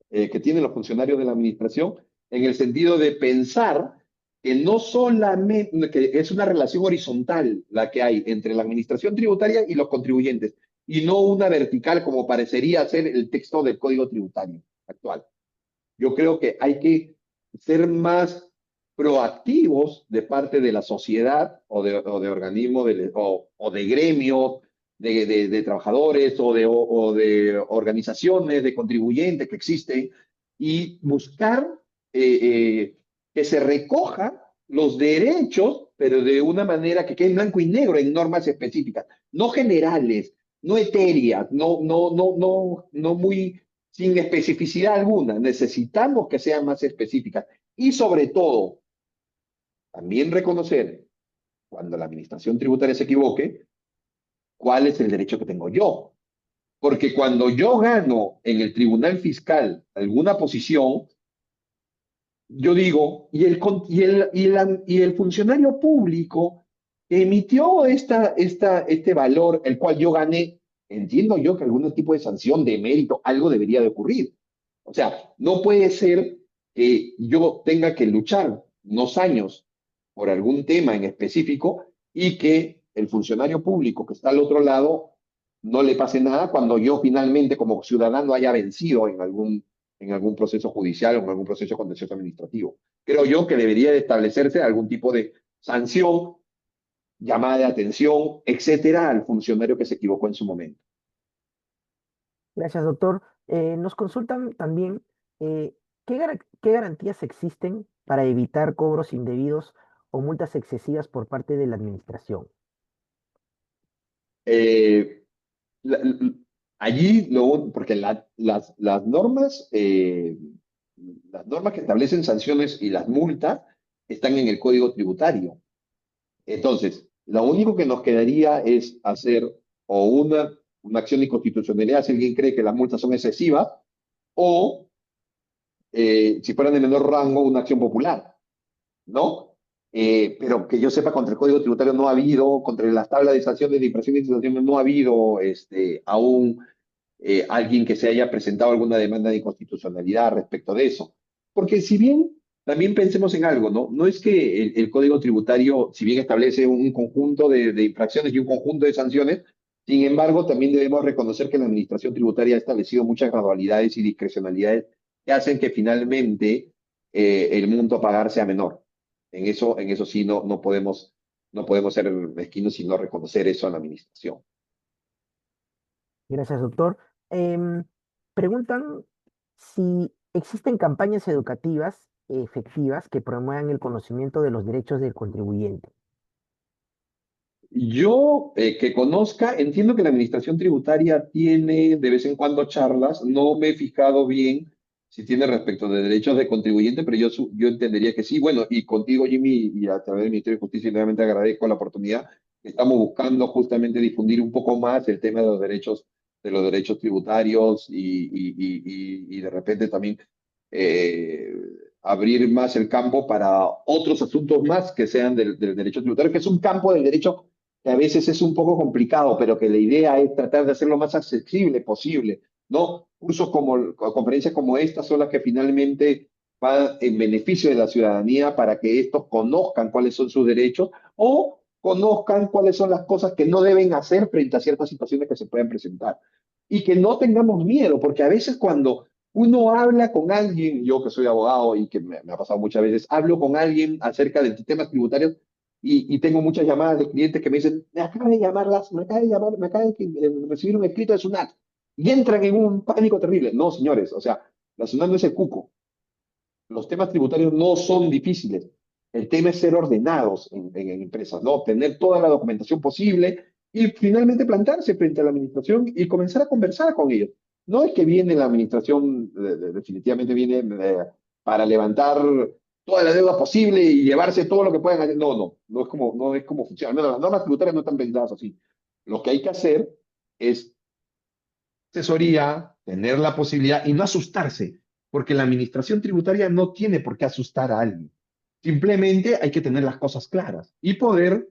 que tienen los funcionarios de la administración, en el sentido de pensar que no solamente, que es una relación horizontal la que hay entre la administración tributaria y los contribuyentes, y no una vertical como parecería ser el texto del Código Tributario actual. Yo creo que hay que ser más proactivos de parte de la sociedad o de organismos o de gremios de trabajadores o de organizaciones de contribuyentes que existen y buscar eh, eh, que se recoja los derechos, pero de una manera que quede en blanco y negro en normas específicas, no generales, no etéreas, no muy sin especificidad alguna. Necesitamos que sean más específicas y sobre todo, también reconocer cuando la administración tributaria se equivoque, cuál es el derecho que tengo yo. Porque cuando yo gano en el tribunal fiscal alguna posición, yo digo, y el funcionario público que emitió este valor, el cual yo gané, entiendo yo que algún tipo de sanción de mérito, algo debería de ocurrir. O sea, no puede ser que yo tenga que luchar unos años por algún tema en específico y que el funcionario público que está al otro lado no le pase nada cuando yo finalmente como ciudadano haya vencido en algún proceso judicial o en algún proceso contencioso administrativo. Creo yo que debería de establecerse algún tipo de sanción, llamada de atención, etcétera, al funcionario que se equivocó en su momento. Gracias, doctor. Nos consultan también qué garantías existen para evitar cobros indebidos o multas excesivas por parte de la administración. Eh, la- allí, porque las normas que establecen sanciones y las multas están en el Código Tributario. Entonces, lo único que nos quedaría es hacer o una acción de inconstitucionalidad si alguien cree que las multas son excesivas, o si fueran de menor rango, una acción popular, ¿no? Pero que yo sepa, contra el Código Tributario no ha habido, contra las tablas de sanciones de infracciones y sanciones no ha habido aún alguien que se haya presentado alguna demanda de inconstitucionalidad respecto de eso. Porque si bien también pensemos en algo, ¿no? No es que el Código Tributario, si bien establece un conjunto de infracciones y un conjunto de sanciones, sin embargo, también debemos reconocer que la Administración Tributaria ha establecido muchas gradualidades y discrecionalidades que hacen que finalmente el monto a pagar sea menor. En eso sí no podemos ser mezquinos y no reconocer eso a la Administración. Gracias, doctor. Em, Preguntan si existen campañas educativas efectivas que promuevan el conocimiento de los derechos del contribuyente. Yo, que conozca, entiendo que la administración tributaria tiene de vez en cuando charlas, no me he fijado bien si tiene respecto de derechos de contribuyente, pero yo entendería que sí. Bueno, y contigo, Jimmy, y a través del Ministerio de Justicia, nuevamente agradezco la oportunidad. Estamos buscando justamente difundir un poco más el tema de los derechos tributarios y de repente también eh, abrir más el campo para otros asuntos más que sean del derecho tributario, que es un campo del derecho que a veces es un poco complicado, pero que la idea es tratar de hacerlo más accesible posible, ¿no? Cursos como, conferencias como esta son las que finalmente van en beneficio de la ciudadanía para que estos conozcan cuáles son sus derechos o conozcan cuáles son las cosas que no deben hacer frente a ciertas situaciones que se pueden presentar. y que no tengamos miedo, porque a veces cuando uno habla con alguien, yo que soy abogado y que me ha pasado muchas veces, hablo con alguien acerca de temas tributarios y tengo muchas llamadas de clientes que me dicen, me acaba de recibir un escrito de SUNAT y entran en un pánico terrible. No, señores, o sea, la SUNAT no es el cuco. Los temas tributarios no son difíciles. El tema es ser ordenados en empresas, ¿no? Tener toda la documentación posible y finalmente plantarse frente a la administración y comenzar a conversar con ellos. No es que viene la administración, definitivamente viene para levantar toda la deuda posible y llevarse todo lo que puedan hacer. No es como funciona. Al menos las normas tributarias no están pensadas así. Lo que hay que hacer es asesoría, tener la posibilidad y no asustarse, porque la administración tributaria no tiene por qué asustar a alguien. Simplemente hay que tener las cosas claras y poder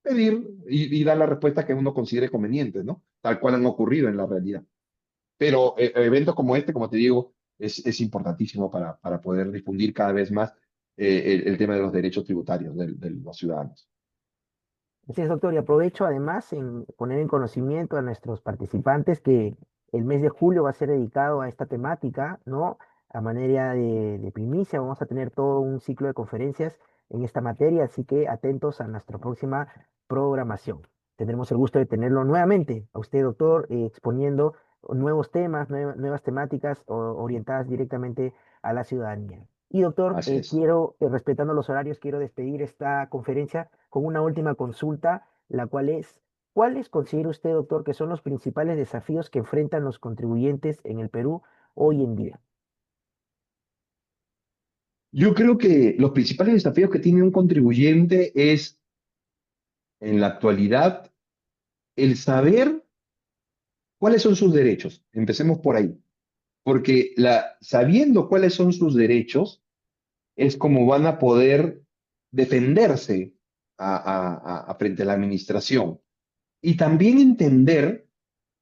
pedir y dar la respuesta que uno considere conveniente, ¿no? Tal cual han ocurrido en la realidad. Pero eventos como este, como te digo, es importantísimo para poder difundir cada vez más el tema de los derechos tributarios de los ciudadanos. Así es, doctor, y aprovecho además en poner en conocimiento a nuestros participantes que el mes de julio va a ser dedicado a esta temática, ¿no? A manera de primicia, vamos a tener todo un ciclo de conferencias en esta materia, así que atentos a nuestra próxima programación. Tendremos el gusto de tenerlo nuevamente a usted, doctor, exponiendo nuevos temas, nuevas temáticas orientadas directamente a la ciudadanía. Y doctor, Así es. quiero, respetando los horarios, quiero despedir esta conferencia con una última consulta, la cual es, ¿cuáles considera usted, doctor, que son los principales desafíos que enfrentan los contribuyentes en el Perú hoy en día? Yo creo que los principales desafíos que tiene un contribuyente es, en la actualidad, el saber cuáles son sus derechos. Empecemos por ahí, porque sabiendo cuáles son sus derechos es como van a poder defenderse frente a la administración. Y también entender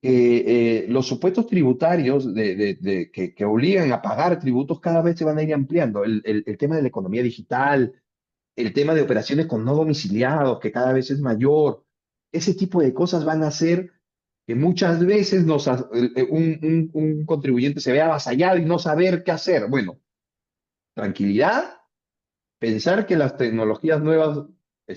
que los supuestos tributarios que obligan a pagar tributos cada vez se van a ir ampliando. El tema de la economía digital, el tema de operaciones con no domiciliados, que cada vez es mayor, ese tipo de cosas van a hacer que muchas veces un contribuyente se vea avasallado y no saber qué hacer. Bueno, tranquilidad, pensar que las tecnologías nuevas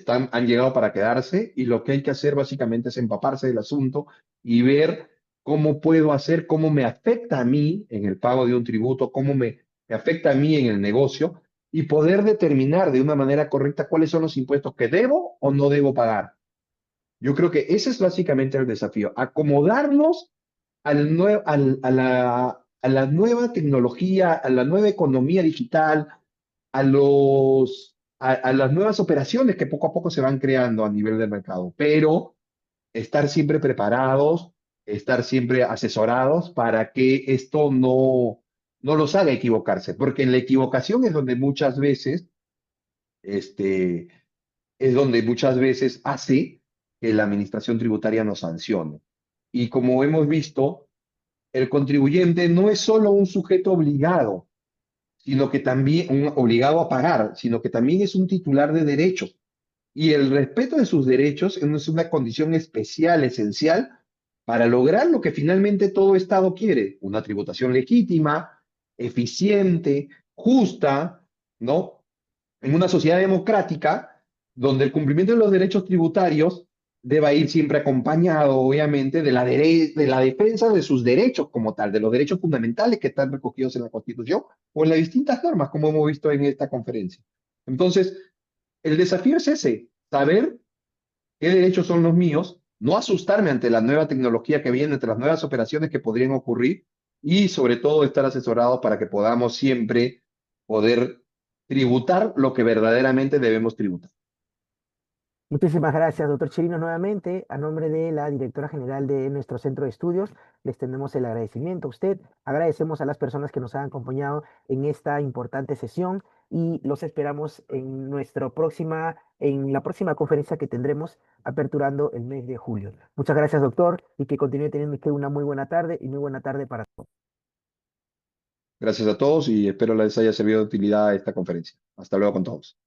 han llegado para quedarse y lo que hay que hacer básicamente es empaparse del asunto y ver cómo puedo hacer, cómo me afecta a mí en el pago de un tributo, me afecta a mí en el negocio y poder determinar de una manera correcta cuáles son los impuestos que debo o no debo pagar. Yo creo que ese es básicamente el desafío, acomodarnos a la nueva tecnología, a la nueva economía digital, a las nuevas operaciones que poco a poco se van creando a nivel del mercado, pero estar siempre preparados, estar siempre asesorados para que esto no los haga equivocarse, porque en la equivocación este, es donde muchas veces hace que la administración tributaria nos sancione. Y como hemos visto, el contribuyente no es solo un sujeto obligado, sino que también un obligado a pagar, sino que también es un titular de derechos. Y el respeto de sus derechos es una condición especial, esencial, para lograr lo que finalmente todo Estado quiere, una tributación legítima, eficiente, justa, ¿no? En una sociedad democrática, donde el cumplimiento de los derechos tributarios deba ir siempre acompañado, obviamente, de la defensa de sus derechos como tal, de los derechos fundamentales que están recogidos en la Constitución o en las distintas normas, como hemos visto en esta conferencia. Entonces, el desafío es ese, saber qué derechos son los míos, no asustarme ante la nueva tecnología que viene, ante las nuevas operaciones que podrían ocurrir y sobre todo estar asesorados para que podamos siempre poder tributar lo que verdaderamente debemos tributar. Muchísimas gracias, doctor Chirinos, nuevamente. A nombre de la directora general de nuestro centro de estudios, les tenemos el agradecimiento a usted. Agradecemos a las personas que nos han acompañado en esta importante sesión y los esperamos en la próxima conferencia que tendremos aperturando el mes de julio. Muchas gracias, doctor, y que continúe teniendo usted una muy buena tarde y muy buena tarde para todos. Gracias a todos y espero les haya servido de utilidad esta conferencia. Hasta luego con todos.